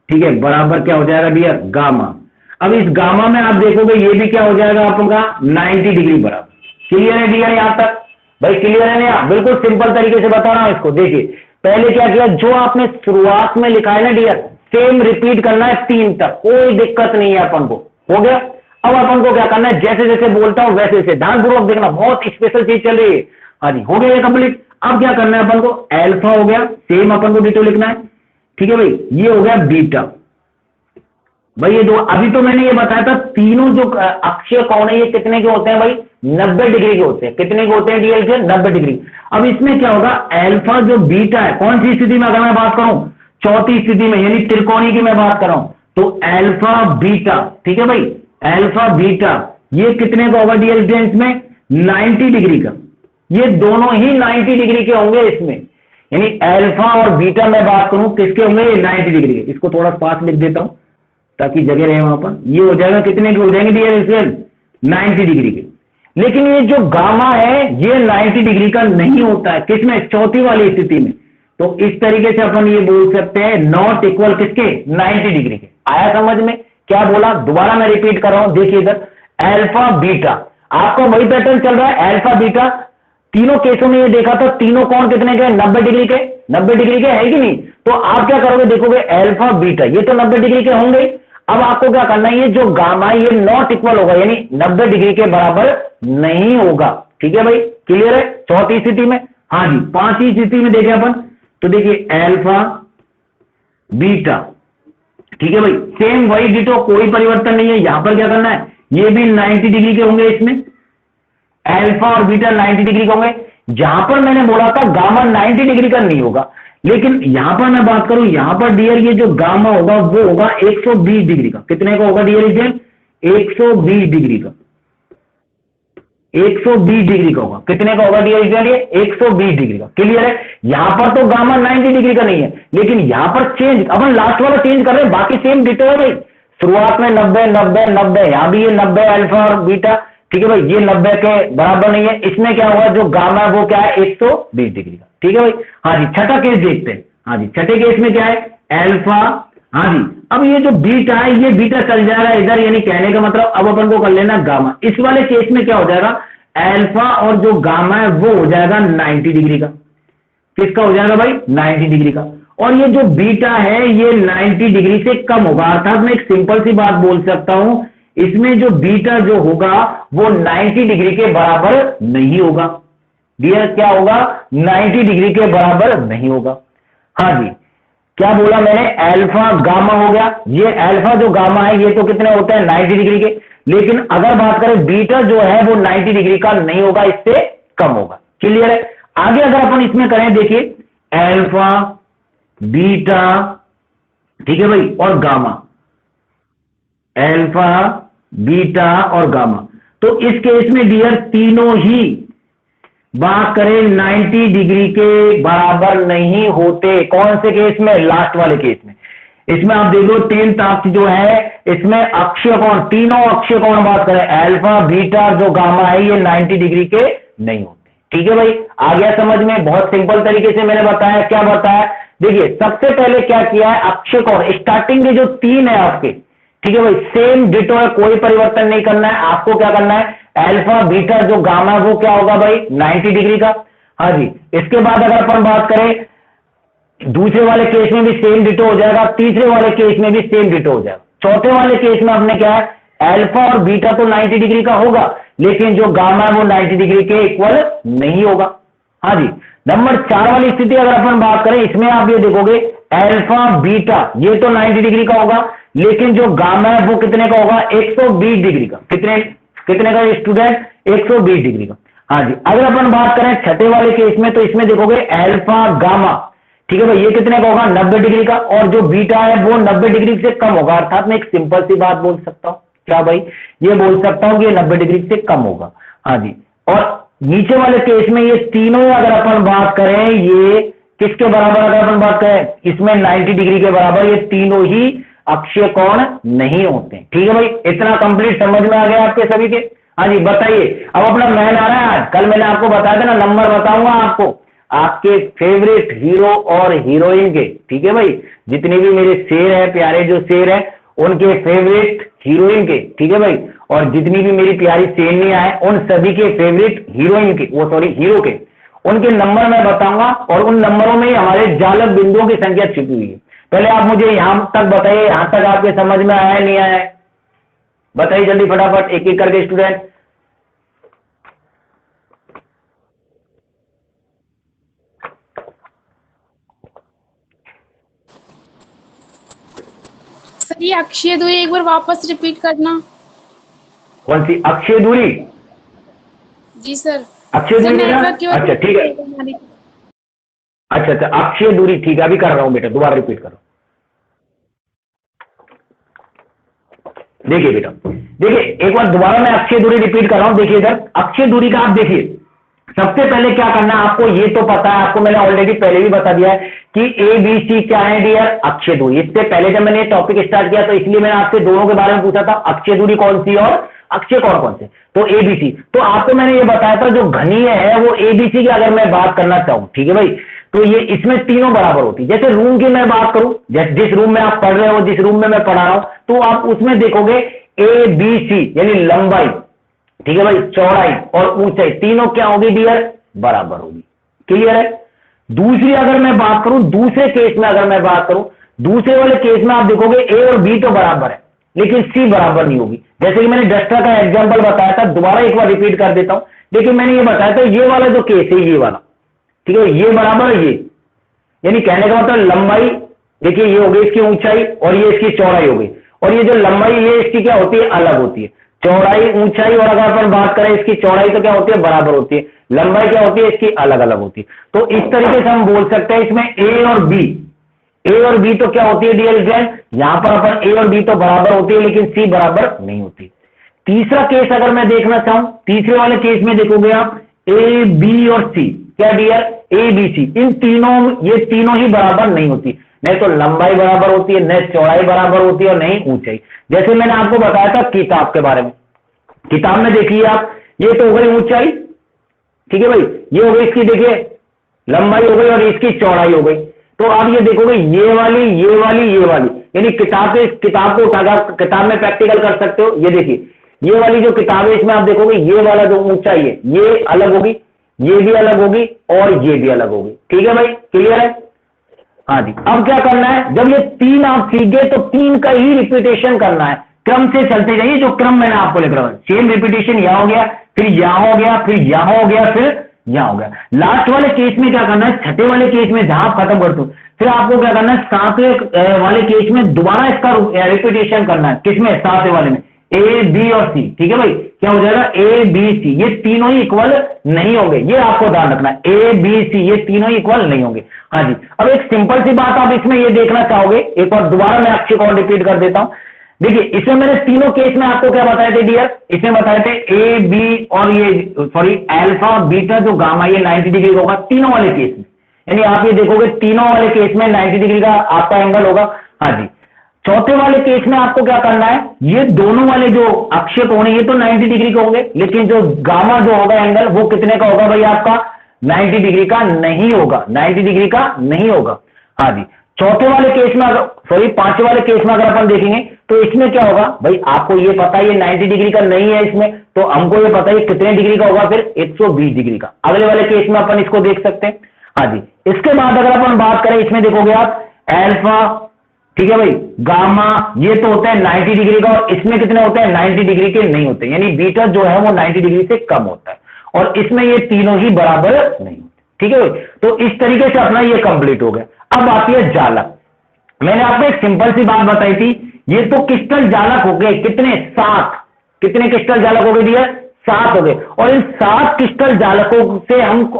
ठीक है, बराबर क्या हो जाएगा डियर? गामा। अब इस गामा में आप देखोगे ये भी क्या हो जाएगा आपका? 90 डिग्री बराबर। क्लियर है डियर यहां तक? भाई क्लियर है ना? बिल्कुल सिंपल तरीके से बता रहा हूं इसको। देखिए पहले क्या किया, जो आपने शुरुआत में लिखा है ना डियर, सेम रिपीट करना है 3 तक, कोई दिक्कत नहीं है अपन को। हो गया? अब अपन को क्या करना है, जैसे जैसे बोलता हूं वैसे वैसे ध्यानपूर्वक देखना, बहुत स्पेशल चीज चल रही है। हाँ जी, हो गया ये कंप्लीट। अब क्या करना है अपन को, अल्फा हो गया, सेम अपन को डिटो लिखना है। ठीक है भाई, ये हो गया बीटा। भाई ये दो, अभी तो मैंने ये बताया था तीनों जो अक्षय कोण है ये कितने के होते हैं भाई? 90 डिग्री के होते हैं। कितने के होते हैं डीएल के? 90 डिग्री। अब इसमें क्या होगा, अल्फा जो बीटा है, कौन सी स्थिति में अगर मैं बात करूं? चौथी स्थिति में, यानी त्रिकोणी की मैं बात कर रहा हूं, तो अल्फा बीटा, ठीक है भाई, अल्फा बीटा ये कितने का होगा डीएल में? 90 डिग्री का। ये दोनों ही 90 डिग्री के होंगे इसमें, यानी अल्फा और बीटा मैं बात करूं किसके होंगे? 90 डिग्री के। इसको थोड़ा पास लिख देता हूं ताकि जगह रहे वहां पर। ये हो जाएगा कितने के हो जाएंगे डीएल? 90 डिग्री के। लेकिन ये जो गामा है ये 90 डिग्री का नहीं होता है, किसमें? चौथी वाली स्थिति में। तो इस तरीके से अपन ये बोल सकते हैं नॉट इक्वल किसके? 90 डिग्री के। आया समझ में? क्या बोला? दोबारा मैं रिपीट कर रहा हूं, देखिए इधर, अल्फा बीटा, आपका वही पैटर्न चल रहा है, अल्फा बीटा। तीनों केसों में ये देखा था, तीनों कोण कितने के? 90 डिग्री के। 90 डिग्री के है कि नहीं? तो आप क्या करोगे, देखोगे अल्फा बीटा ये तो 90 डिग्री के होंगे। अब आपको क्या करना है, ये जो गामा ये नॉट इक्वल होगा, यानी 90 डिग्री के बराबर नहीं होगा। ठीक है भाई, क्लियर है? चौथी स्थिति में। हाँ जी, पांचवी स्थिति में देखें अपन, तो देखिए अल्फा बीटा, ठीक है भाई, सेम वही डिटो, कोई परिवर्तन नहीं है। यहां पर क्या करना है, ये भी 90 डिग्री के होंगे, इसमें अल्फा और बीटा 90 डिग्री के होंगे। जहां पर मैंने बोला था गामा 90 डिग्री का नहीं होगा, लेकिन यहां पर मैं बात करूं, यहां पर डियर ये जो गामा होगा वो होगा 120 डिग्री का। कितने का होगा डियर? 120 डिग्री का। 120 डिग्री का होगा। कितने का होगा डियर स्टूडेंट? ये 120 डिग्री का। क्लियर है? यहां पर तो गामा 90 डिग्री का नहीं है, लेकिन यहां पर चेंज अपन लास्ट वाला चेंज कर रहे हैं, बाकी सेम डिटो है भाई। शुरुआत में 90 90 90, यहां भी ये 90 अल्फा और बीटा, ठीक है भाई, ये 90 के बराबर नहीं है। इसमें क्या होगा, जो गामा है वो क्या है, 120 डिग्री का। ठीक है भाई। हाँ जी, छठा केस देखते हैं। हाँ जी, छठे केस में क्या है, अल्फा। हाँ जी, अब ये जो बीटा है, ये बीटा चल जाएगा इधर, यानी कहने का मतलब अब अपन को कर लेना गामा। इस वाले केस में क्या हो जाएगा, अल्फा और जो गामा है वो हो जाएगा 90 डिग्री का। किसका हो जाएगा भाई, 90 डिग्री का। और ये जो बीटा है ये 90 डिग्री से कम होगा। अर्थात मैं एक सिंपल सी बात बोल सकता हूं, इसमें जो बीटा जो होगा वो 90 डिग्री के बराबर नहीं होगा। डियर क्या होगा, 90 डिग्री के बराबर नहीं होगा। हाँ जी, क्या बोला मैंने, अल्फा गामा हो गया। ये अल्फा जो गामा है ये तो कितने होते हैं, 90 डिग्री के। लेकिन अगर बात करें बीटा जो है वो 90 डिग्री का नहीं होगा, इससे कम होगा। क्लियर है? आगे अगर अपन इसमें करें, देखिए अल्फा, बीटा, ठीक है भाई, और गामा, अल्फा, बीटा और गामा। तो इस केस में डियर तीनों ही बात करें 90 डिग्री के बराबर नहीं होते। कौन से केस में, लास्ट वाले केस में। इसमें आप देख लो 10 ताप जो है, इसमें अक्षीय कोण, तीनों अक्षीय कोण बात करें, अल्फा, बीटा, जो गामा है, ये 90 डिग्री के नहीं होते। ठीक है भाई, आ गया समझ में? बहुत सिंपल तरीके से मैंने बताया। क्या बताया, देखिए सबसे पहले क्या किया है, अक्षीय कोण स्टार्टिंग के जो 3 है आपके, ठीक है भाई, सेम डिटो है, कोई परिवर्तन नहीं करना है। आपको क्या करना है, अल्फा, बीटा, जो गामा है वो क्या होगा भाई, 90 डिग्री का। हाँ जी, इसके बाद अगर अपन बात करें दूसरे वाले केस में भी सेम डिटो हो जाएगा, तीसरे वाले केस में भी सेम डिटो हो जाएगा। चौथे वाले केस में आपने क्या है, अल्फा और बीटा तो 90 डिग्री का होगा, लेकिन जो गामा है वो 90 डिग्री के इक्वल नहीं होगा। हाँ जी, नंबर 4 वाली स्थिति अगर अपन बात करें, इसमें आप ये देखोगे अल्फा, बीटा ये तो 90 डिग्री का होगा, लेकिन जो गामा है वो कितने का होगा, 120 डिग्री का। कितने का स्टूडेंट, 120 डिग्री का। हाँ जी, अगर अपन बात करें छठे वाले केस में, तो इसमें देखोगे अल्फा, गामा, ठीक है भाई, ये कितने का होगा, 90 डिग्री का। और जो बीटा है वो 90 डिग्री से कम होगा। अर्थात मैं एक सिंपल सी बात बोल सकता हूं, क्या भाई, ये बोल सकता हूं कि ये 90 डिग्री से कम होगा। हाँ जी, और नीचे वाले केस में ये तीनों अगर अपन बात करें, ये किसके बराबर अगर अपन बात करें, इसमें 90 डिग्री के बराबर ये तीनों ही अक्षीय कोण नहीं होते। ठीक है भाई, इतना कंप्लीट समझ में आ गया आपके सभी के? हाँ जी, बताइए। अब अपना मैन आ रहा है आज, कल मैंने आपको बताया था ना, नंबर बताऊंगा आपको आपके फेवरेट हीरो और हीरोइन के। ठीक है भाई, जितने भी मेरे शेर है, प्यारे जो शेर है, उनके फेवरेट हीरोइन के। ठीक है भाई, और जितनी भी मेरी प्यारी सेनियां है, उन सभी के फेवरेट हीरोइन के, वो सॉरी हीरो के, उनके नंबर मैं बताऊंगा। और उन नंबरों में हमारे जालक बिंदुओं की संख्या छिपी हुई है। पहले आप मुझे यहां तक बताइए, यहां तक आपके समझ में आया नहीं आया है, बताइए जल्दी फटाफट, एक एक करके स्टूडेंट। सर ये अक्षीय दूरी एक बार वापस रिपीट करना। कौन सी अक्षीय दूरी? जी सर। अक्षीय दूरी बेटा, नेटवर्क की वजह अच्छा ठीक है, से अच्छा अक्षीय दूरी, ठीक है, अभी कर रहा हूं बेटा, दोबारा रिपीट करो। देखिए बेटा, देखिए एक बार दोबारा मैं अक्षीय दूरी रिपीट कर रहा हूं। देखिए इधर अक्षीय दूरी का आप देखिए, सबसे पहले क्या करना है आपको, ये तो पता है आपको, मैंने ऑलरेडी पहले भी बता दिया है कि ए बी सी क्या है डियर, अक्षीय दूरी। इससे पहले जब मैंने टॉपिक स्टार्ट किया तो इसलिए मैंने आपसे दोनों के बारे में पूछा था, अक्षीय दूरी कौन सी और अक्षीय कोण कौन से, तो एबीसी। तो आपको मैंने ये बताया था जो घनीय है वो एबीसी की अगर मैं बात करना चाहूं, ठीक है भाई, तो ये इसमें तीनों बराबर होती है। जैसे रूम की मैं बात करूं, जिस रूम में आप पढ़ रहे हो, जिस रूम में मैं पढ़ा रहा हूं, तो आप उसमें देखोगे ए बी सी यानी लंबाई, ठीक है भाई, चौड़ाई और ऊंचाई तीनों क्या होगी डियर, बराबर होगी। क्लियर है? दूसरी अगर मैं बात करूं, दूसरे केस में अगर मैं बात करूं, दूसरे वाले केस में आप देखोगे ए और बी तो बराबर है, लेकिन सी बराबर नहीं होगी। जैसे कि मैंने डस्टर का एग्जांपल बताया था, दोबारा एक बार रिपीट कर देता हूं। लेकिन मैंने ये बताया था, ये वाला जो केस है, ये वाला, ठीक है, ये बराबर है ये, यानी कहने का मतलब लंबाई, देखिए ये हो गई इसकी ऊंचाई और ये इसकी चौड़ाई हो गई, और ये जो लंबाई ये इसकी क्या होती है, अलग होती है। चौड़ाई ऊंचाई, और अगर अपन बात करें इसकी चौड़ाई तो क्या होती है, बराबर होती है। लंबाई क्या होती है, इसकी अलग अलग होती है। तो इस तरीके से हम बोल सकते हैं इसमें ए और बी, ए और बी तो क्या होती है डियर स्टूडेंट, यहां पर अपन ए और बी तो बराबर होती है, लेकिन सी बराबर नहीं होती। तीसरा केस अगर मैं देखना चाहूं, तीसरे वाले केस में देखोगे आप ए बी और सी, क्या डियर, ए बी सी, इन तीनों, ये तीनों ही बराबर नहीं होती, नहीं तो लंबाई बराबर होती है, नहीं चौड़ाई बराबर होती है और नहीं ऊंचाई। जैसे मैंने आपको बताया था किताब के बारे में, किताब में देखिए आप, ये तो हो गई ऊंचाई, ठीक है भाई, ये हो गई इसकी देखिए लंबाई हो गई और इसकी चौड़ाई हो गई। तो आप ये देखोगे ये वाली, ये वाली, ये वाली, यानी किताब से, किताब को उठाकर किताब में प्रैक्टिकल कर सकते हो। ये देखिए ये वाली जो किताब है इसमें आप देखोगे ये वाला जो ऊंचाई है ये अलग होगी, ये भी अलग होगी और ये भी अलग होगी, ठीक है भाई, क्लियर है? हाँ जी। अब क्या करना है, जब ये तीन आप सीख गए तो तीन का ही रिपीटेशन करना है, क्रम से चलते जाइए, जो क्रम मैंने आपको लिख रहा हूं, सेम रिपीटेशन यहां हो गया, फिर यहां हो गया, फिर यहां हो गया, फिर यहां हो गया। लास्ट वाले केस में क्या करना है, छठे वाले केस में जहां आप खत्म करते हो, फिर आपको क्या करना है, सातवें वाले केस में दोबारा इसका रिपीटेशन करना है। किसमें, सातवें वाले में, ए बी और सी, ठीक है भाई, क्या हो जाएगा, ए बी सी, ये तीनों ही इक्वल नहीं होंगे, ये आपको ध्यान रखना है, ए बी सी ये तीनों ही इक्वल नहीं होंगे। हाँ जी। अब एक सिंपल सी बात आप इसमें ये देखना चाहोगे, एक बार दोबारा मैं अक्षय को रिपीट कर देता हूं। देखिए इसमें मैंने तीनों केस में आपको क्या बताए थे डियर, इसमें बताए थे ए बी और ये सॉरी अल्फा बीटा जो गामा ये 90 डिग्री का होगा तीनों वाले केस में, यानी आप ये देखोगे तीनों वाले केस में 90 डिग्री का आपका एंगल होगा। हाँ जी। चौथे वाले केस में आपको क्या करना है, ये दोनों वाले जो अक्षय कोण है ये तो 90 डिग्री के होंगे, लेकिन जो गामा जो होगा एंगल वो कितने का होगा भाई, आपका 90 डिग्री का नहीं होगा, 90 डिग्री का नहीं होगा। हाँ जी। चौथे वाले केस में अगर सॉरी पांचवें वाले केस में अगर अपन देखेंगे तो इसमें क्या होगा भाई, आपको ये पता है ये 90 डिग्री का नहीं है इसमें, तो हमको ये पता है कितने डिग्री का होगा, फिर 120 डिग्री का। अगले वाले केस में अपन इसको देख सकते हैं। हाँ जी। इसके बाद अगर अपन बात करें, इसमें देखोगे आप अल्फा, ठीक है भाई, गामा ये तो होता है 90 डिग्री का और इसमें कितने होते हैं, 90 डिग्री के नहीं होते, यानी बीटा जो है वो 90 डिग्री से कम होता है और इसमें ये तीनों ही बराबर नहीं होते, ठीक है भाई। तो इस तरीके से अपना ये कंप्लीट हो गया। अब आती है जालक। मैंने आपको एक सिंपल सी बात बताई थी, ये तो क्रिस्टल जालक हो गए, कितने, 7, कितने क्रिस्टल जालक हो गए दिया, 7 हो गए। और इन 7 क्रिस्टल जालकों से हम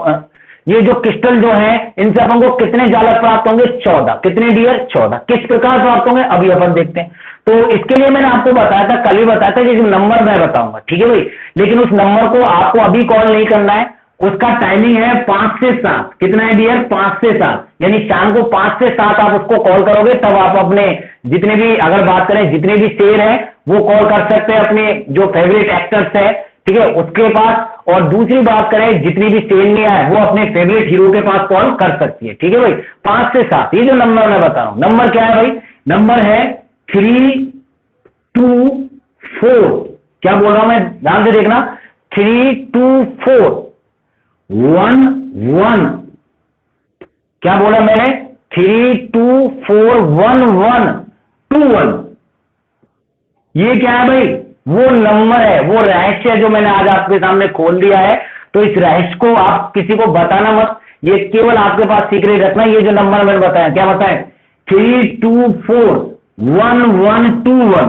ये जो क्रिस्टल जो है इनसे अपन को कितने जालक प्राप्त होंगे, 14, कितने डियर, 14। किस प्रकार प्राप्त होंगे अभी अपन देखते हैं। तो इसके लिए मैंने आपको बताया था, कल ही बताया था कि नंबर मैं बताऊंगा, ठीक है भाई, लेकिन उस नंबर को आपको अभी कॉल नहीं करना है, उसका टाइमिंग है 5 से 7, कितना है डियर, 5 से 7, यानी शाम को 5 से 7 आप उसको कॉल करोगे, तब आप अपने जितने भी, अगर बात करें जितने भी शेर हैं वो कॉल कर सकते हैं अपने जो फेवरेट एक्टर्स है, ठीक है, उसके पास। और दूसरी बात करें जितनी भी सेनिया है वो अपने फेवरेट हीरो के पास कॉल कर सकती है, ठीक है भाई, 5 से 7। ये जो नंबर मैं बता रहा हूं, नंबर क्या है भाई, नंबर है 324, क्या बोल रहा हूं मैं, ध्यान से देखना, 32411, क्या बोला मैंने, 3241121। ये क्या है भाई, वो नंबर है, वो रहस्य है जो मैंने आज आपके सामने खोल दिया है। तो इस रहस्य को आप किसी को बताना मत, ये केवल आपके पास सीक्रेट रखना। ये जो नंबर मैंने बताया, क्या बताएं, 3241121।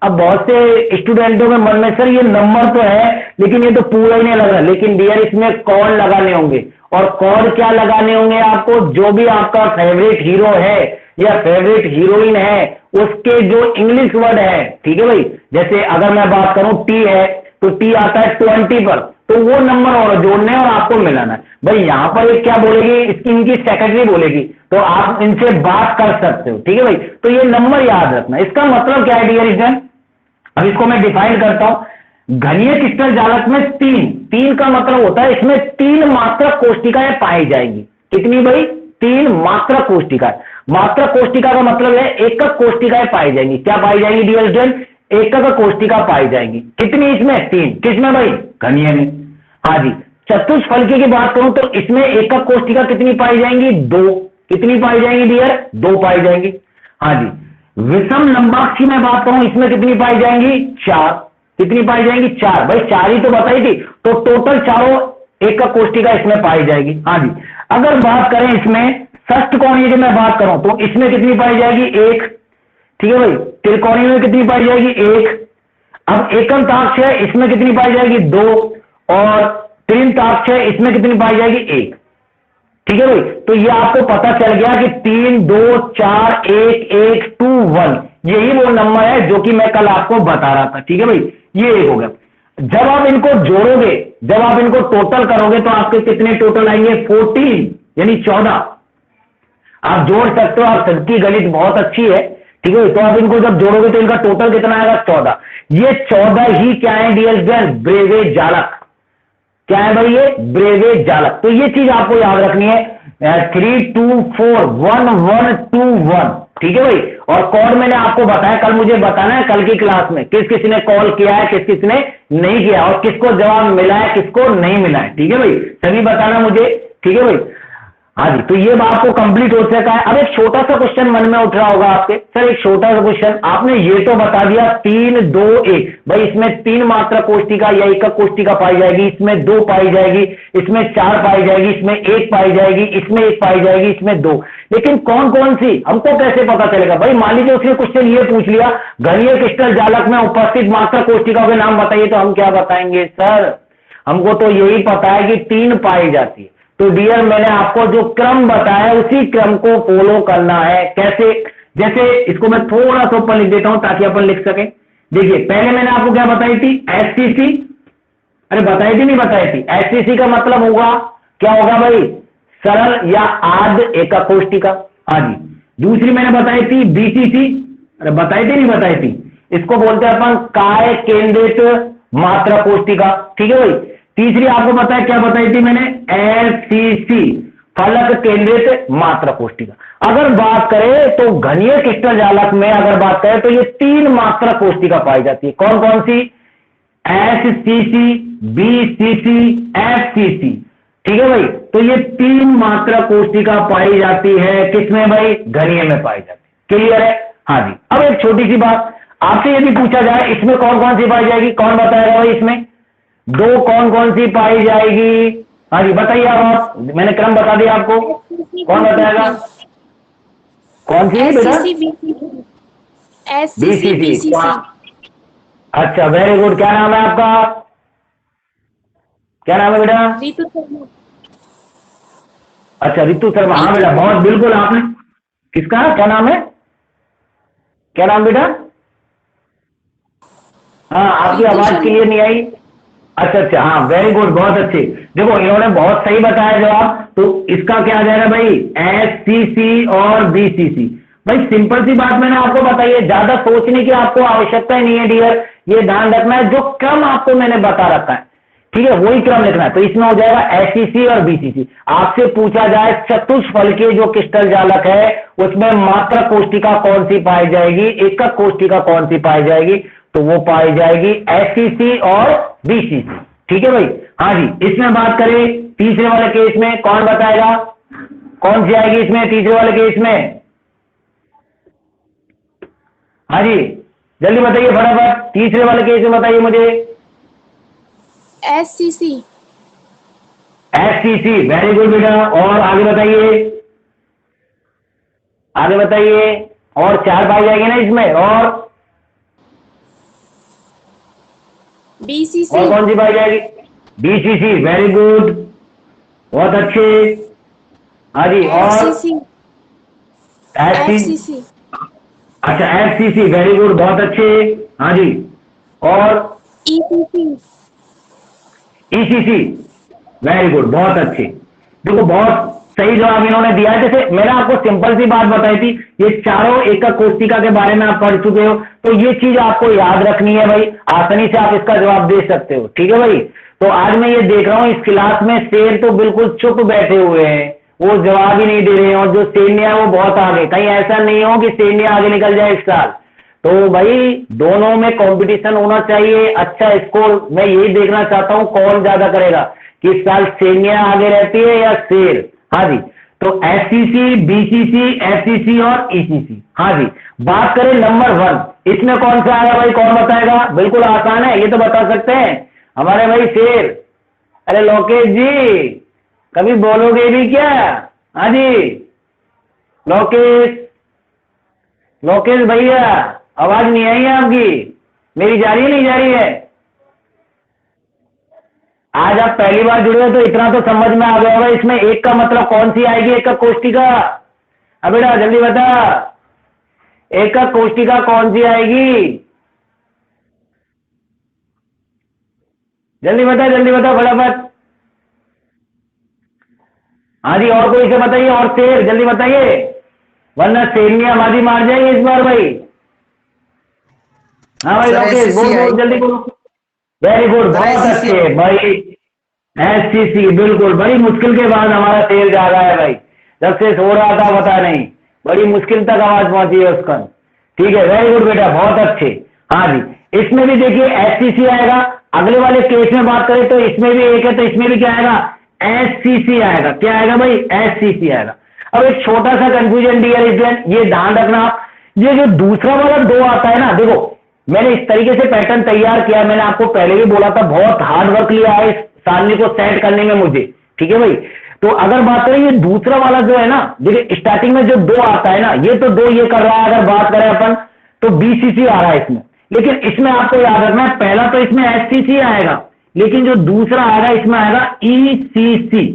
अब बहुत से स्टूडेंटों के मन में सर ये नंबर तो है लेकिन ये तो पूरा ही नहीं लग रहा, लेकिन डियर इसमें कॉर्ड लगाने होंगे। और कॉर्ड क्या लगाने होंगे आपको, जो भी आपका फेवरेट हीरो है या फेवरेट हीरोइन है उसके जो इंग्लिश वर्ड है, ठीक है भाई, जैसे अगर मैं बात करूं टी है तो टी आता है 20 पर, तो वो नंबर और जोड़ने और आपको मिलाना है भाई। यहां पर एक क्या बोलेगी, इसकी इनकी सेक्रेटरी बोलेगी, तो आप इनसे बात कर सकते हो, ठीक है भाई। तो ये नंबर याद रखना। इसका मतलब क्या है डियर स्टूडेंट, अब इसको मैं डिफाइन करता हूं। घनीय क्रिस्टल जालक में 3 का मतलब होता है इसमें 3 मात्रक कोष्टिकाएं पाई जाएंगी। कितनी भाई, 3 मात्रक कोष्टिकाएं। मात्रक कोष्टिका का मतलब है एकक कोष्टिकाएं पाई जाएंगी। क्या पाई जाएंगी डियर स्टूडेंट, एकक कोष्टिका पाई जाएंगी। कितनी इसमें, 3, किसमें भाई, घनीय में। हाँ जी। चतुष्फलकी की बात करूं तो इसमें एकक कोष्टिका कितनी पाई जाएंगी, 2। कितनी पाई जाएंगी डियर, 2 पाई जाएंगी। हाँ जी। विषम लंबाक्ष की मैं बात करूं इसमें कितनी पाई जाएंगी, 4। कितनी पाई जाएंगी, 4। भाई 4 ही तो बताई थी, तो टोटल चारों एकक कोष्टिका इसमें पाई जाएगी। हाँ जी। अगर बात करें इसमें षष्ठकोणीय की मैं बात करूं तो इसमें कितनी पाई जाएगी, 1, ठीक है भाई। त्रिकोणीय में कितनी पाई जाएगी, 1। अब एकमताक्ष है इसमें कितनी पाई जाएगी, 2। और त्रिताक्ष है इसमें कितनी पाई जाएगी, 1, ठीक है भाई। तो ये आपको पता चल गया कि 3, 2, 4, 1, 1, 2, 1 यही वो नंबर है जो कि मैं कल आपको बता रहा था, ठीक है भाई। ये एक हो गया। जब आप इनको जोड़ोगे, जब आप इनको टोटल करोगे तो आपके कितने टोटल आएंगे? 14 यानी 14। आप जोड़ सकते हो, आप सबकी गणित बहुत अच्छी है, ठीक है। तो आप इनको जब जोड़ोगे तो इनका टोटल कितना आएगा? 14। ये 14 ही क्या है डियर स्टूडेंट? ब्रेवे जालक। क्या है भाई? ये ब्रेवे जालक। तो ये चीज आपको याद रखनी है, 3 2 4 1 1 2 1, ठीक है भाई। और कोड मैंने आपको बताया, कल मुझे बताना है कल की क्लास में किस किसी ने कॉल किया है, किस किसी ने नहीं किया, और किसको जवाब मिला है, किसको नहीं मिला है, ठीक है भाई। सभी बताना मुझे, ठीक है भाई। हाँ जी, तो ये बात को कंप्लीट हो सका है। अब एक छोटा सा क्वेश्चन मन में उठ रहा होगा आपके, सर एक छोटा सा क्वेश्चन, आपने ये तो बता दिया 3 2 1, भाई इसमें 3 मात्रा कोष्टिका या एकक कोष्टिका पाई जाएगी, इसमें 2 पाई जाएगी, इसमें 4 पाई जाएगी, इसमें 1 पाई जाएगी, इसमें 1 पाई जाएगी, इसमें 2, लेकिन कौन कौन सी हमको कैसे पता चलेगा? भाई मान लीजिए उसने क्वेश्चन ये पूछ लिया, घनीय क्रिस्टल जालक में उपस्थित मात्रा कोष्टिकाओं के नाम बताइए, तो हम क्या बताएंगे? सर हमको तो यही पता है कि 3 पाई जाती है। तो डियर मैंने आपको जो क्रम बताया उसी क्रम को फॉलो करना है। कैसे? जैसे इसको मैं थोड़ा सा ऊपर लिख देता हूं ताकि अपन लिख सके। देखिए पहले मैंने आपको क्या बताई थी? एससीसी। अरे बताई थी नहीं बताई थी? एससीसी का मतलब होगा क्या होगा भाई? सरल या आद एकक कोष्टिका। हाँ जी। दूसरी मैंने बताई थी बीसीसी। अरे बताई थी नहीं बताई थी? इसको बोलते हैं अपन काय केंद्रित मात्रा कोष्टिका, ठीक है भाई। तीसरी आपको पता है क्या बताई थी मैंने? एलसीसी, फलक केंद्रित मात्रा कोष्टिका। अगर बात करें तो घनीय क्रिस्टल जालक में अगर बात करें तो ये 3 मात्रा कोष्टिका पाई जाती है। कौन कौन सी? एससीसी, बीसीसी, एफसीसी, ठीक है भाई। तो ये 3 मात्रा कोष्टिका पाई जाती है किसमें भाई? घनीय में पाई जाती है। क्लियर है? हाँ जी। अब एक छोटी सी बात आपसे यदि पूछा जाए इसमें कौन कौन सी पाई जाएगी, कौन बताएगा भाई? इसमें 2 कौन कौन सी पाई जाएगी? हाँ जी बताइए आप, मैंने क्रम बता दिया आपको, कौन बताएगा? कौन सी बेटा? बीसीसी। अच्छा वेरी गुड। क्या नाम है आपका? क्या नाम है बेटा? रितु शर्मा। अच्छा रितु शर्मा। हाँ बेटा बहुत बिल्कुल आपने, किसका क्या नाम है? क्या नाम बेटा? हाँ आपकी आवाज क्लियर नहीं आई। अच्छा अच्छा, हाँ वेरी गुड, बहुत अच्छे। देखो इन्होंने बहुत सही बताया जवाब, तो इसका क्या आ जाएगा भाई? एससीसी और बीसीसी। भाई सिंपल सी बात मैंने आपको बताई है, ज्यादा सोचने की आपको आवश्यकता ही नहीं है डियर। ये ध्यान रखना है जो क्रम आपको मैंने बता रखा है, ठीक है, वही क्रम लिखना है। तो इसमें हो जाएगा एससीसी और बीसीसी। आपसे पूछा जाए चतुष्फल के जो क्रिस्टल जालक है उसमें मात्रा कोष्टिका कौन सी पाई जाएगी, एकक कोष्टिका कौन सी पाई जाएगी, तो वो पाई जाएगी एससीसी और बीसीसी, ठीक है भाई। हाँ जी। इसमें बात करें तीसरे वाले केस में, कौन बताएगा कौन सी आएगी इसमें तीसरे वाले केस में? हाँ जी जल्दी बताइए फटाफट, तीसरे वाले केस में बताइए मुझे। एससीसी। एससीसी, वेरी गुड बेटा। और आगे बताइए, आगे बताइए। और 4 पाई जाएगी ना इसमें, और बीसीसी। और कौन सी पाई जाएगी? बीसीसी, वेरी गुड, बहुत अच्छे। हाँ जी। और एफसीसी। एफसीसी। अच्छा एफसीसी, वेरी गुड, बहुत अच्छे। हाँ जी। और ईसीसी। ईसीसी, वेरी गुड, बहुत अच्छे। देखो बहुत सही जवाब इन्होंने दिया है। जैसे मैंने आपको सिंपल सी बात बताई थी, ये चारों एकक कोष्टिका के बारे में आप पढ़ चुके हो, तो ये चीज आपको याद रखनी है भाई, आसानी से आप इसका जवाब दे सकते हो, ठीक है भाई। तो आज मैं ये देख रहा हूं इस क्लास में शेर तो बिल्कुल चुप बैठे हुए हैं, वो जवाब ही नहीं दे रहे हैं, और जो सैन्य है वो बहुत आगे। कहीं ऐसा नहीं हो कि सैन्य आगे निकल जाए इस साल। तो भाई दोनों में कंपटीशन होना चाहिए, अच्छा स्कोर मैं यही देखना चाहता हूं कौन ज्यादा करेगा, कि इस साल सैन्य आगे रहती है या शेर। हाँ जी। तो एससीसी, बीसीसी, एफसीसी और ईसीसी। हाँ जी। बात करें नंबर 1, इसमें कौन सा आएगा भाई, कौन बताएगा? बिल्कुल आसान है, ये तो बता सकते हैं हमारे भाई शेर। अरे लोकेश जी कभी बोलोगे भी क्या? हाँ जी लोकेश, लोकेश भैया आवाज नहीं आई है आपकी, मेरी जा रही है नहीं जा रही है? आज आप पहली बार जुड़े हो तो इतना तो समझ में आ गया होगा इसमें एक का मतलब कौन सी आएगी, एकक कोष्टिका। अब बेटा जल्दी बता, एकक कोष्टिका कौन सी आएगी? जल्दी बता फटाफट। हाँ जी, और कोई से बताइए, और शेर जल्दी बताइए, वरना शेरनी आबादी मार जाएगी इस बार भाई। हाँ भाई सर लोकेश, बोल SCCI। बोल जल्दी बोलो। वेरी गुड, सर बहुत SCCI। अच्छे भाई। SCC, बिल्कुल, बड़ी मुश्किल के बाद हमारा शेर जागा है भाई, जब से सो रहा था पता नहीं, बड़ी मुश्किल तक आवाज पहुंची है उसका। ठीक है, वेरी गुड बेटा, बहुत अच्छे। हाँ जी, इसमें भी देखिए SCC आएगा। अगले वाले केस में बात करें तो इसमें भी एक है, तो इसमें भी क्या आएगा, SCC आएगा। क्या आएगा भाई, SCC आएगा। अब एक छोटा सा कंफ्यूजन डियर स्टूडेंट, ये ध्यान रखना आप, ये जो दूसरा वाला 2 आता है ना, देखो मैंने इस तरीके से पैटर्न तैयार किया, मैंने आपको पहले भी बोला था, बहुत हार्ड वर्क लिया है इस सारणी को सेट करने में मुझे। ठीक है भाई, तो अगर बात करें ये दूसरा वाला जो है ना, देखिए स्टार्टिंग में जो 2 आता है ना, ये तो 2 ये कर रहा है, अगर बात करें अपन तो BCC आ रहा है इसमें, लेकिन इसमें आपको याद रखना है, पहला तो इसमें SCC आएगा, लेकिन जो दूसरा आएगा इसमें आएगा ECC।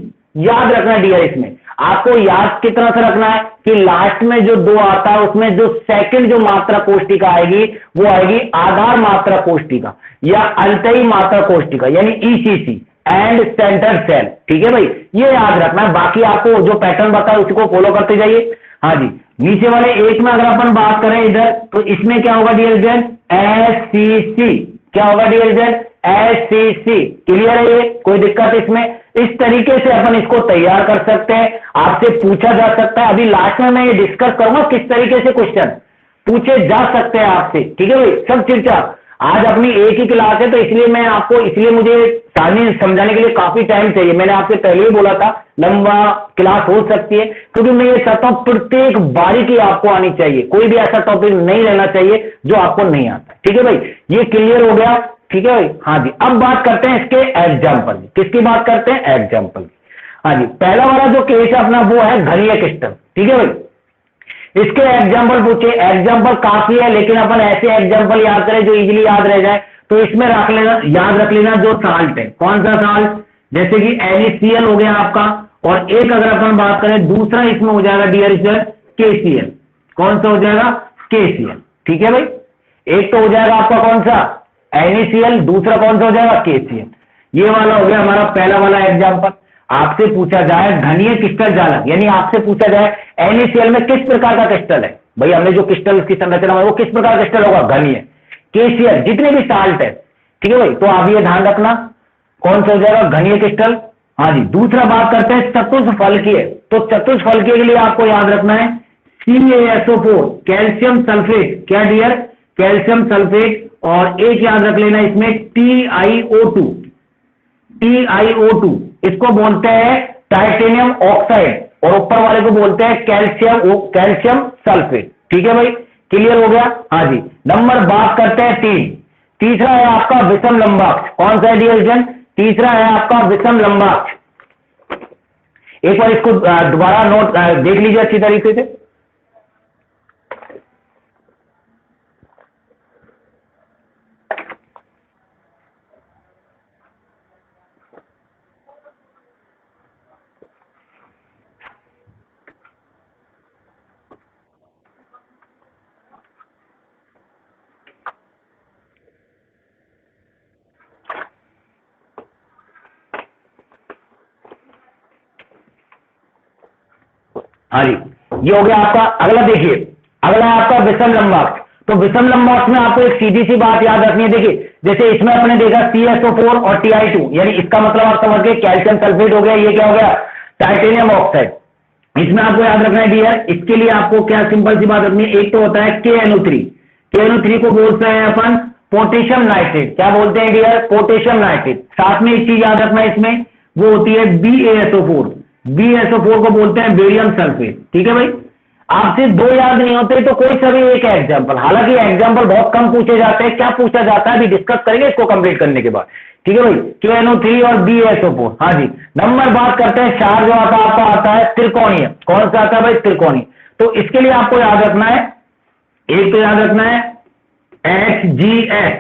याद रखना डियर, इसमें आपको याद की तरह से रखना है कि लास्ट में जो 2 आता है उसमें जो सेकंड जो मात्रा कोष्टिका आएगी वो आएगी आधार मात्रा कोष्टिका या अल्टई मात्रा कोष्टिका, यानी ECC, एंड सेंटर सेल। ठीक है भाई, ये याद रखना है, बाकी आपको जो पैटर्न बताया उसी को फॉलो करते जाइए। हाँ जी, नीचे वाले एक में अगर अपन बात करें इधर, तो इसमें क्या होगा डियर स्टूडेंट, SCC। क्या होगा डियर स्टूडेंट, SCC। क्लियर है ये, कोई दिक्कत इसमें? इस तरीके से अपन इसको तैयार कर सकते हैं, आपसे पूछा जा सकता है। अभी लास्ट में मैं ये डिस्कस करूंगा किस तरीके से क्वेश्चन पूछे जा सकते हैं आपसे। ठीक है भाई, सब चर्चा, आज अपनी एक ही क्लास है तो इसलिए मैं आपको, इसलिए मुझे सारणी समझाने के लिए काफी टाइम चाहिए। मैंने आपसे पहले ही बोला था लंबा क्लास हो सकती है, क्योंकि मैं ये चाहता हूं प्रत्येक बारीकी आपको आनी चाहिए, कोई भी ऐसा टॉपिक नहीं रहना चाहिए जो आपको नहीं आता। ठीक है भाई, ये क्लियर हो गया। ठीक है भाई, हाँ जी, अब बात करते हैं इसके एग्जाम्पल। किसकी बात करते हैं, एग्जाम्पल। हाँ जी, पहला वाला जो केस है अपना वो है घनीय क्रिस्टल। ठीक है भाई, इसके एग्जाम्पल पूछे, एग्जाम्पल काफी है, लेकिन अपन ऐसे एग्जाम्पल याद करें जो इजीली याद रह जाए, तो इसमें रख लेना, याद रख लेना जो साल्ट है। कौन सा साल्ट, जैसे कि NaCl हो गया आपका, और एक अगर अपन बात करें दूसरा इसमें हो जाएगा डियर स्टूडेंट KCl। कौन सा हो जाएगा, KCl। ठीक है भाई, एक तो हो जाएगा आपका कौन सा, NaCl, दूसरा कौन सा हो जाएगा, KCl। ये वाला हो गया हमारा पहला वाला एग्जाम्पल। आपसे पूछा जाए घनीय क्रिस्टल जालक, यानी आपसे पूछा जाए NaCl में किस प्रकार का क्रिस्टल है, भाई हमने जो क्रिस्टल की संरचना है वो किस प्रकार का क्रिस्टल होगा, घनीय। KCl जितने भी साल्ट है, ठीक है भाई, तो आप ये ध्यान रखना कौन सा हो जाएगा, घनीय क्रिस्टल। हाँ जी, दूसरा बात करते हैं चतुष्फलकीय, तो चतुष्फलकीय के लिए आपको याद रखना है CaSO4, कैल्शियम सल्फेट। क्या डियर, कैल्शियम सल्फेट। और एक याद रख लेना इसमें TiO2, TiO2 इसको बोलते हैं टाइटेनियम ऑक्साइड, और ऊपर वाले को बोलते हैं कैल्शियम सल्फेट। ठीक है भाई, क्लियर हो गया। हाँ जी, नंबर बात करते हैं 3, तीसरा है आपका विषम लंबाक्ष। कौन सा है डियर स्टूडेंट, तीसरा है आपका विषम लंबाक्ष। एक बार इसको दोबारा नोट देख लीजिए अच्छी तरीके से। हाँ जी, ये हो गया आपका। अगला देखिए, अगला है आपका विषम लंबाक्ष। तो विषम लंबाक्ष में आपको एक सीधी सी बात याद रखनी है। देखिए, जैसे इसमें अपने देखा CaSO4 और Ti2, यानी इसका मतलब आप समझ गए कैल्शियम सल्फेट हो गया, ये क्या हो गया, टाइटेनियम ऑक्साइड। इसमें आपको याद रखना है डियर, इसके लिए आपको क्या सिंपल सी बात रखनी है, एक तो होता है KNO3, KNO3 को बोलते हैं अपन पोटेशियम नाइट्रेट। क्या बोलते हैं डियर, पोटेशियम नाइट्रेट। साथ में एक चीज याद रखना है इसमें, वो होती है BaSO4, BaSO4 को बोलते हैं बेरियम सल्फेट। ठीक है भाई, आपसे 2 याद नहीं होते तो कोई सा भी एक एग्जाम्पल, हालांकि एग्जाम्पल बहुत कम पूछे जाते हैं, क्या पूछा जाता है अभी डिस्कस करेंगे इसको कंप्लीट करने के बाद। ठीक है भाई, KNO3 और BaSO4। हाँ जी, नंबर बात करते हैं 4 जो आपका आता है त्रिकोणीय। कौन सा आता है भाई, त्रिकोणीय। तो इसके लिए आपको याद रखना है, एक तो याद रखना है HGS,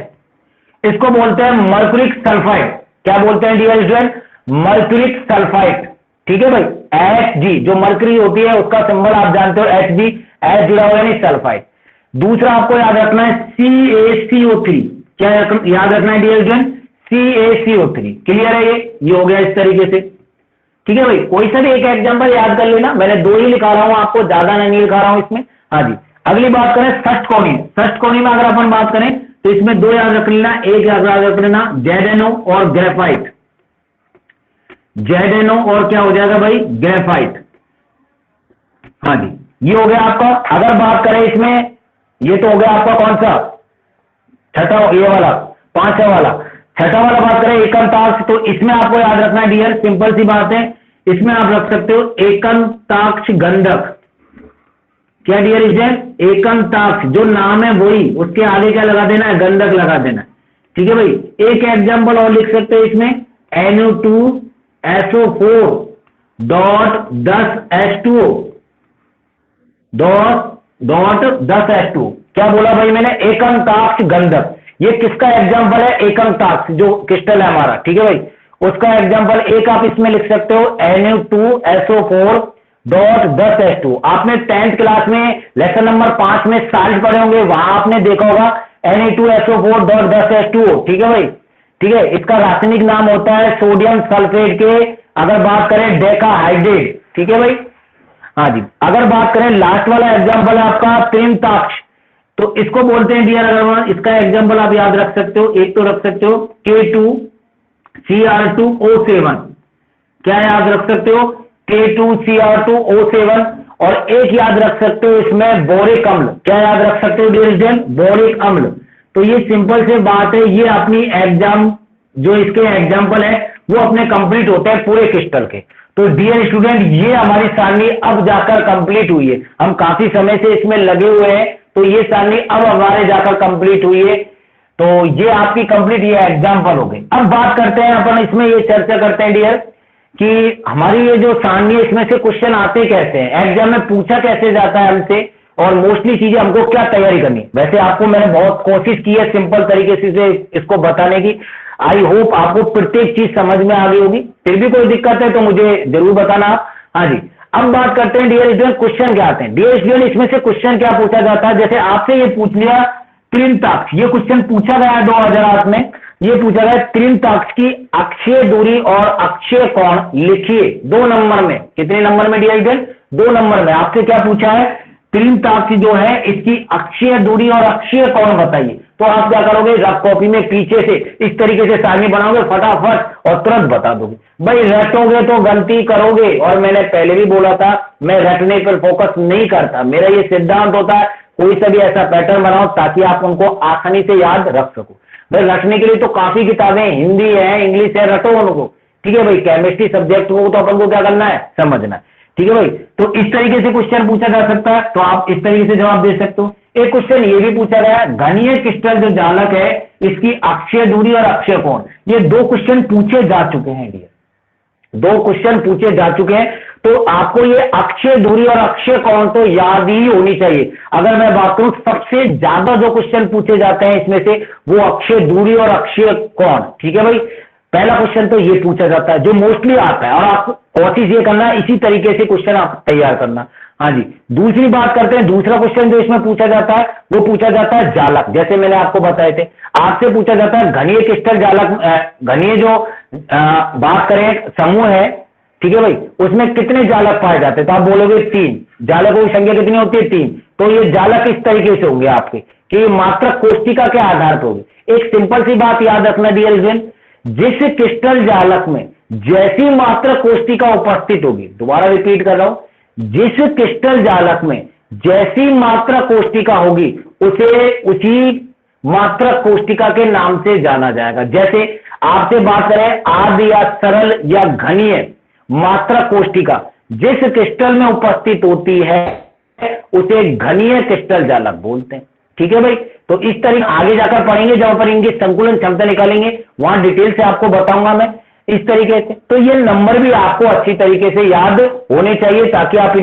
इसको बोलते हैं मर्क्यूरिक सल्फाइड। क्या बोलते हैं डियर स्टूडेंट, मर्क्यूरिक सल्फाइड। ठीक है भाई, Hg जो मर्करी होती है उसका सिंबल आप जानते हो Hg, H जुड़ा हुआ यानी सल्फाइड। दूसरा आपको याद रखना है CaCO3। क्या याद रखना है डियर स्टूडेंट, CaCO3। क्लियर है? ये हो गया इस तरीके से। ठीक है भाई, कोई सा भी एक एग्जांपल याद कर लेना, मैंने 2 ही लिखा रहा हूं आपको, ज्यादा नहीं लिखा रहा हूं इसमें। हाँ जी, अगली बात करें षष्ठकोणीय। षष्ठकोणीय में अगर अपन बात करें तो इसमें 2 याद रख लेना, एक याद रख लेना ZnO और ग्रेफाइट। ZnO और क्या हो जाएगा भाई? ग्रेफाइट। हाँ जी, ये हो गया आपका। अगर बात करें इसमें, ये तो हो गया आपका कौन सा? छठा, ये वाला 5वां वाला। छठा वाला बात करें एकंताक्ष, तो इसमें आपको याद रखना है डियर, सिंपल सी बात है, इसमें आप रख सकते हो एकंताक्ष गंधक। क्या डियर स्टूडेंट? एकंताक्ष, जो नाम है वही, उसके आगे क्या लगा देना है? गंधक लगा देना है। ठीक है भाई, एक एग्जांपल और लिख सकते हो इसमें, NO2SO4 dot 10H2O dot 10H2O। क्या बोला भाई मैंने? एकंताक्ष गंधक। ये किसका एग्जांपल है? एकंताक्ष जो क्रिस्टल है हमारा। ठीक है भाई, उसका एग्जांपल एक आप इसमें लिख सकते हो, NO2SO4 डॉट 10H2O। आपने 10th क्लास में लेसन नंबर 5 में साल्ट पढ़े होंगे, वहां आपने देखा होगा Na2SO4 डॉट 10H2O। ठीक है भाई, ठीक है, इसका रासायनिक नाम होता है सोडियम सल्फेट के, अगर बात करें डेकाहाइड्रेट। ठीक है भाई, हाँ जी। अगर बात करें लास्ट वाला एग्जांपल है आपका त्रिंताक्ष, तो इसको बोलते हैं डियर, अगर इसका एग्जांपल आप याद रख सकते हो, एक तो रख सकते हो K2Cr2O7। क्या याद रख सकते हो? K2Cr2O7। और एक याद रख सकते हो इसमें बोरिक अम्ल। क्या याद रख सकते हो डियर स्टूडेंट? बोरिक अम्ल। तो ये सिंपल से बात है, ये अपनी एग्जाम जो इसके एग्जाम्पल है वो अपने कंप्लीट होते हैं पूरे क्रिस्टल के। तो डियर स्टूडेंट, ये हमारी सारणी अब जाकर कंप्लीट हुई है। हम काफी समय से इसमें लगे हुए हैं, तो ये सारणी अब हमारे जाकर कंप्लीट हुई है। तो ये आपकी कंप्लीट ये एग्जाम्पल हो गई। अब बात करते हैं अपन, इसमें ये चर्चा करते हैं डियर कि हमारी ये जो सारणी है इसमें से क्वेश्चन आते कैसे हैं, एग्जाम में पूछा कैसे जाता है हमसे, और मोस्टली चीजें हमको क्या तैयारी करनी है। वैसे आपको मैंने बहुत कोशिश की है सिंपल तरीके से इसको बताने की। आई होप आपको प्रत्येक चीज समझ में आ गई होगी। फिर भी कोई दिक्कत है तो मुझे जरूर बताना आप। हाँ जी, अब बात करते हैं डियर स्टूडेंट, क्वेश्चन क्या आते हैं। डियर स्टूडेंट, इसमें से क्वेश्चन क्या पूछा जाता है, जैसे आपसे ये पूछ लिया त्रिंताक्ष, ये क्वेश्चन पूछा गया 2008 में। ये पूछा गया त्रिंताक्ष की अक्षीय दूरी और अक्षीय कोण लिखिए 2 नंबर में। कितने नंबर में डियर स्टूडेंट? 2 नंबर में। आपसे क्या पूछा है? त्रिंताक्ष जो है इसकी अक्षीय दूरी और अक्षीय कोण बताइए। तो आप क्या करोगे? रफ कॉपी में पीछे से इस तरीके से सारणी बनाओगे फटाफट और तुरंत बता दोगे। भाई रटोगे तो गलती करोगे, और मैंने पहले भी बोला था मैं रटने पर फोकस नहीं करता। मेरा ये सिद्धांत होता है कोई सा भी ऐसा पैटर्न बनाओ ताकि आप उनको आसानी से याद रख सको। भाई रटने के लिए तो काफी किताबें, हिंदी है, इंग्लिश है, रटो उनको। ठीक है भाई, केमिस्ट्री सब्जेक्ट को तो अपन को क्या करना है? समझना है। ठीक है भाई, तो इस तरीके से क्वेश्चन पूछा जा सकता है, तो आप इस तरीके से जवाब दे सकते हो। एक क्वेश्चन ये भी पूछा गया है, घनीय क्रिस्टल जो जालक है इसकी अक्षीय दूरी और अक्षीय कोण। ये 2 क्वेश्चन पूछे जा चुके हैं डियर, 2 क्वेश्चन पूछे जा चुके हैं। तो आपको ये अक्षीय दूरी और अक्षीय कोण तो याद ही होनी चाहिए। अगर मैं बात करूं सबसे ज्यादा जो क्वेश्चन पूछे जाते हैं इसमें से वो अक्षीय दूरी और अक्षीय कोण। ठीक है भाई, पहला क्वेश्चन तो ये पूछा जाता है जो मोस्टली आता है, और आपको कोशिश ये करना है इसी तरीके से क्वेश्चन आप तैयार करना। हाँ जी, दूसरी बात करते हैं, दूसरा क्वेश्चन जो इसमें पूछा जाता है वो पूछा जाता है जालक। जैसे मैंने आपको बताए थे, आपसे पूछा जाता है घनीय क्रिस्टल जालक, घनीय जो बात करें समूह है, ठीक है भाई, उसमें कितने जालक पाए जाते हैं? तो आप बोलोगे 3। जालकों की संख्या कितनी होती है? 3। तो ये जालक इस तरीके से होंगे आपके कि मात्रक कोष्टिका के आधार पर होगी। एक सिंपल सी बात याद रखना डियर स्टूडेंट, जिस क्रिस्टल जालक में जैसी मात्रक कोष्टिका उपस्थित होगी, दोबारा रिपीट कर रहा हूं, जिस क्रिस्टल जालक में जैसी मात्रक कोष्टिका होगी उसे उसी मात्रक कोष्टिका के नाम से जाना जाएगा। जैसे आपसे बात करें आर्द्र या सरल या घनीय मात्रक कोष्टिका जिस क्रिस्टल में उपस्थित होती है उसे घनीय क्रिस्टल जालक बोलते हैं। ठीक है भाई, तो इस तरीके आगे जाकर पढ़ेंगे, जब अपन इनकी संकुलन क्षमता निकालेंगे वहां डिटेल से आपको बताऊंगा मैं इस तरीके से। तो ये नंबर भी आपको अच्छी तरीके से याद होने चाहिए ताकि आप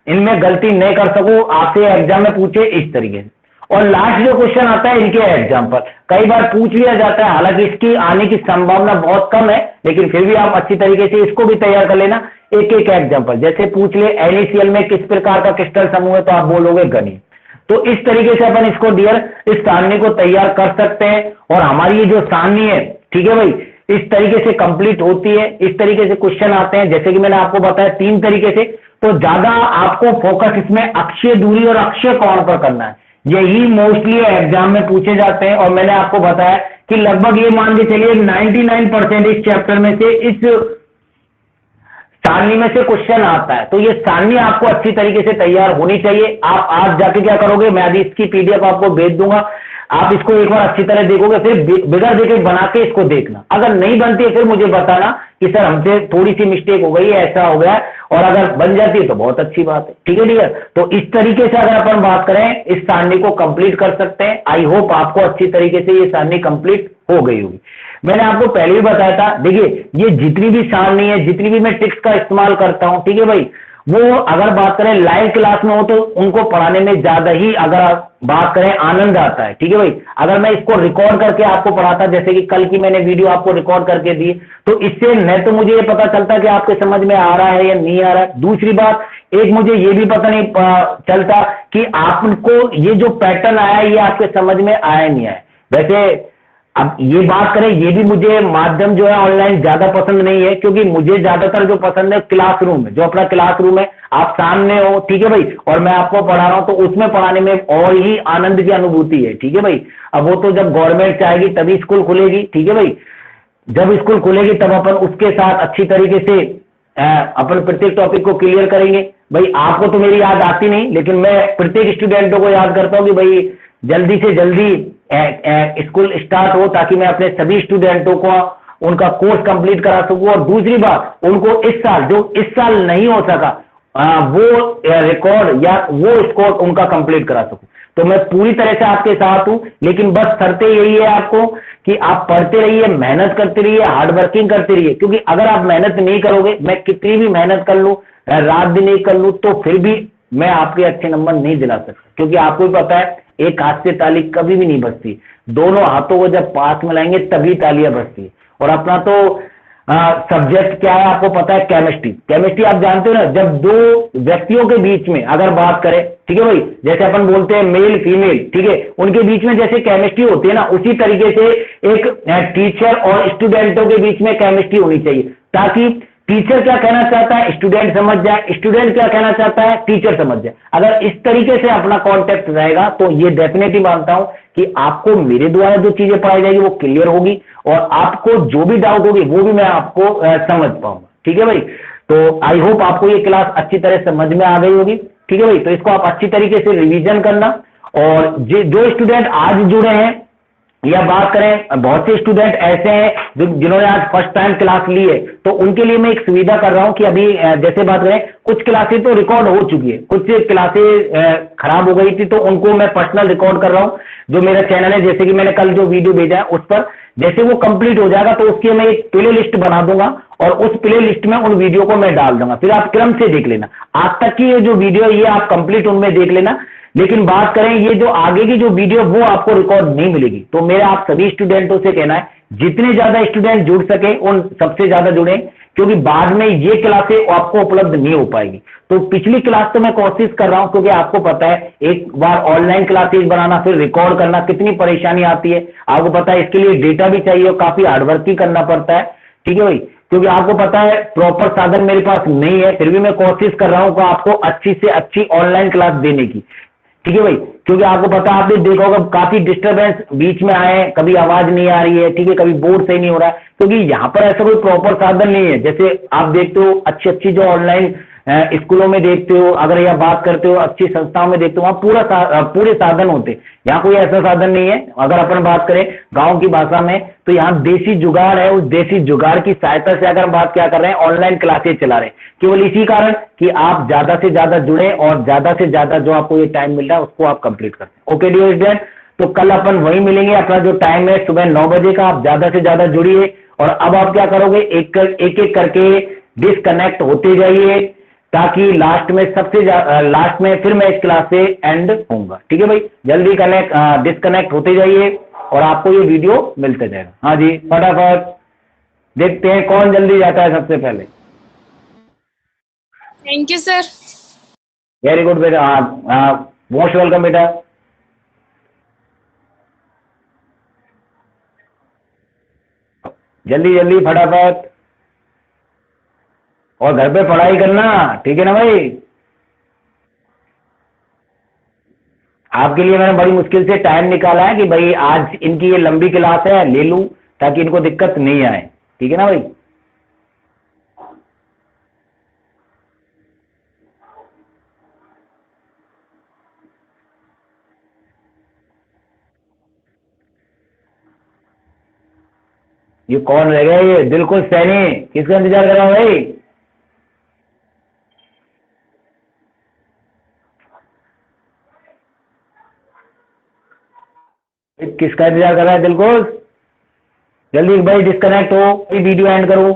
इनमें गलती नहीं कर सको, आपसे एग्जाम में पूछे इस तरीके से। और लास्ट जो क्वेश्चन आता है इनके एग्जाम्पल कई बार पूछ लिया जाता है, हालांकि इसकी आने की संभावना बहुत कम है, लेकिन फिर भी आप अच्छी तरीके से इसको भी तैयार कर लेना। एक एक एग्जाम्पल, जैसे पूछ ले NaCl में किस प्रकार का क्रिस्टल समूह है, तो आप बोलोगे घनीय। तो इस तरीके से अपन इसको डियर इस सारणी को तैयार कर सकते हैं। और हमारी ये जो सारणी है, ठीक है भाई, इस तरीके से कंप्लीट होती है, इस तरीके से क्वेश्चन आते हैं, जैसे कि मैंने आपको बताया 3 तरीके से। तो ज्यादा आपको फोकस इसमें अक्षीय दूरी और अक्षीय कोण पर करना है, यही मोस्टली एग्जाम में पूछे जाते हैं। और मैंने आपको बताया कि लगभग ये मान के चलिए 99% इस चैप्टर में से, इस सारणी में से क्वेश्चन आता है। तो ये सारणी आपको अच्छी तरीके से तैयार होनी चाहिए। आप आज जाके क्या करोगे, मैं अभी इसकी पीडीएफ आपको भेज दूंगा, आप इसको एक बार अच्छी तरह देखोगे, फिर बिगड़ देखे बना के इसको देखना। अगर नहीं बनती है फिर मुझे बताना कि सर हमसे थोड़ी सी मिस्टेक हो गई है, ऐसा हो गया, और अगर बन जाती है तो बहुत अच्छी बात है। ठीक है डियर, तो इस तरीके से अगर अपन बात करें, इस सारणी को कंप्लीट कर सकते हैं। आई होप आपको अच्छी तरीके से ये सारणी कंप्लीट हो गई होगी। मैंने आपको पहले भी बताया था, देखिए ये जितनी भी सारणी है, जितनी भी मैं ट्रिक्स का इस्तेमाल करता हूं, ठीक है भाई, वो अगर बात करें लाइव क्लास में हो तो उनको पढ़ाने में ज्यादा ही, अगर आप बात करें, आनंद आता है। ठीक है भाई, अगर मैं इसको रिकॉर्ड करके आपको पढ़ाता, जैसे कि कल की मैंने वीडियो आपको रिकॉर्ड करके दी, तो इससे न तो मुझे ये पता चलता कि आपके समझ में आ रहा है या नहीं आ रहा है, दूसरी बात एक मुझे ये भी पता नहीं चलता कि आपको ये जो पैटर्न आया है ये आपके समझ में आया नहीं आया। वैसे अब ये बात करें, ये भी मुझे माध्यम जो है ऑनलाइन ज्यादा पसंद नहीं है, क्योंकि मुझे ज्यादातर जो पसंद है क्लासरूम है, जो अपना क्लासरूम है, आप सामने हो, ठीक है भाई, और मैं आपको पढ़ा रहा हूं, तो उसमें पढ़ाने में और ही आनंद की अनुभूति है। ठीक है भाई, अब वो तो जब गवर्नमेंट चाहेगी तभी स्कूल खुलेगी। ठीक है भाई, जब स्कूल खुलेगी तब अपन उसके साथ अच्छी तरीके से अपन प्रत्येक टॉपिक को क्लियर करेंगे। भाई आपको तो मेरी याद आती नहीं, लेकिन मैं प्रत्येक स्टूडेंटों को याद करता हूं कि भाई जल्दी से जल्दी स्कूल स्टार्ट हो, ताकि मैं अपने सभी स्टूडेंटों को उनका कोर्स कंप्लीट करा सकूं। और दूसरी बात, उनको इस साल, जो इस साल नहीं हो सका, वो रिकॉर्ड या वो स्कोर उनका कंप्लीट करा सकूं। तो मैं पूरी तरह से आपके साथ हूं, लेकिन बस शर्तें यही है आपको कि आप पढ़ते रहिए, मेहनत करते रहिए, हार्ड वर्किंग करते रहिए। क्योंकि अगर आप मेहनत नहीं करोगे, मैं कितनी भी मेहनत कर लूं, रात दिन एक कर लूं, तो फिर भी मैं आपके अच्छे नंबर नहीं दिला सकता। क्योंकि आपको भी पता है, एक हाथ से ताली कभी भी नहीं बजती, दोनों हाथों को जब पास मिलाएंगे तभी तालियां बजती। और अपना तो सब्जेक्ट क्या है आपको पता है, केमिस्ट्री। केमिस्ट्री आप जानते हो ना, जब दो व्यक्तियों के बीच में अगर बात करें, ठीक है भाई, जैसे अपन बोलते हैं मेल फीमेल, ठीक है, उनके बीच में जैसे केमिस्ट्री होती है ना, उसी तरीके से एक टीचर और स्टूडेंटों के बीच में केमिस्ट्री होनी चाहिए, ताकि टीचर क्या कहना चाहता है स्टूडेंट समझ जाए, स्टूडेंट क्या कहना चाहता है टीचर समझ जाए। अगर इस तरीके से अपना कॉन्टेक्ट रहेगा तो ये डेफिनेटली मानता हूं कि आपको मेरे द्वारा जो चीजें पढ़ाई जाएगी वो क्लियर होगी, और आपको जो भी डाउट होगी वो भी मैं आपको समझ पाऊंगा। ठीक है भाई, तो आई होप आपको ये क्लास अच्छी तरह समझ में आ गई होगी। ठीक है भाई, तो इसको आप अच्छी तरीके से रिवीजन करना। और जो स्टूडेंट आज जुड़े हैं, या बात करें, बहुत से स्टूडेंट ऐसे हैं जिन्होंने आज फर्स्ट टाइम क्लास ली है, तो उनके लिए मैं एक सुविधा कर रहा हूं कि अभी जैसे बात करें, कुछ क्लासेस तो रिकॉर्ड हो चुकी है, कुछ क्लासेस खराब हो गई थी, तो उनको मैं पर्सनल रिकॉर्ड कर रहा हूं। जो मेरा चैनल है, जैसे कि मैंने कल जो वीडियो भेजा है उस पर, जैसे वो कंप्लीट हो जाएगा तो उसकी मैं एक प्ले लिस्ट बना दूंगा, और उस प्ले लिस्ट में उन वीडियो को मैं डाल दूंगा, फिर आप क्रम से देख लेना। आज तक की ये जो वीडियो है ये आप कंप्लीट उनमें देख लेना। लेकिन बात करें ये जो आगे की जो वीडियो, वो आपको रिकॉर्ड नहीं मिलेगी। तो मेरा आप सभी स्टूडेंटों से कहना है, जितने ज्यादा स्टूडेंट जुड़ सके उन सबसे ज्यादा जुड़े, क्योंकि बाद में ये क्लासें आपको उपलब्ध नहीं हो पाएगी। तो पिछली क्लास तो मैं कोशिश कर रहा हूं, क्योंकि आपको पता है एक बार ऑनलाइन क्लासेस बनाना फिर रिकॉर्ड करना कितनी परेशानी आती है, आपको पता है। इसके लिए डेटा भी चाहिए और काफी हार्डवर्किंग करना पड़ता है। ठीक है भाई, क्योंकि आपको पता है प्रॉपर साधन मेरे पास नहीं है, फिर भी मैं कोशिश कर रहा हूं कि आपको अच्छी से अच्छी ऑनलाइन क्लास देने की। ठीक है भाई, क्योंकि आपको पता, आपने देखा होगा काफी डिस्टरबेंस बीच में आए हैं, कभी आवाज नहीं आ रही है, ठीक है, कभी बोर्ड सही नहीं हो रहा है, क्योंकि यहाँ पर ऐसा कोई प्रॉपर साधन नहीं है। जैसे आप देखते हो अच्छी अच्छी जो ऑनलाइन स्कूलों में देखते हो, अगर यह बात करते हो अच्छी संस्थाओं में देखते हो, वहां पूरे साधन होते हैं। यहाँ कोई ऐसा साधन नहीं है। अगर अपन बात करें गांव की भाषा में, तो यहाँ देसी जुगाड़ है, उस देसी जुगाड़ की सहायता से अगर हम बात क्या कर रहे हैं, ऑनलाइन क्लासेस चला रहे हैं, केवल इसी कारण कि आप ज्यादा से ज्यादा जुड़े और ज्यादा से ज्यादा जो आपको ये टाइम मिल रहा है उसको आप कंप्लीट करें। ओके डियर स्टूडेंट, तो कल अपन वही मिलेंगे। अपना जो टाइम है सुबह 9 बजे का, आप ज्यादा से ज्यादा जुड़िए। और अब आप क्या करोगे, एक एक करके डिस्कनेक्ट होते जाइए, ताकि लास्ट में फिर मैं इस क्लास से एंड होऊंगा। ठीक है भाई, जल्दी डिस्कनेक्ट होते जाइए और आपको ये वीडियो मिलते जाएगा। हाँ जी, फटाफट देखते हैं कौन जल्दी जाता है सबसे पहले। Thank you sir. Very good बेटा, हाँ, मोस्ट वेलकम बेटा। जल्दी जल्दी फटाफट, और घर पे पढ़ाई करना, ठीक है ना भाई। आपके लिए मैंने बड़ी मुश्किल से टाइम निकाला है कि भाई आज इनकी ये लंबी क्लास है, ले लूं ताकि इनको दिक्कत नहीं आए, ठीक है ना भाई। ये कौन रह गया, ये दिलखुश सैनी, किसका इंतजार कर रहा हूं भाई। किसका इंतजार कर रहा है दिलखुश, जल्दी भाई डिस्कनेक्ट हो, वीडियो एंड करो।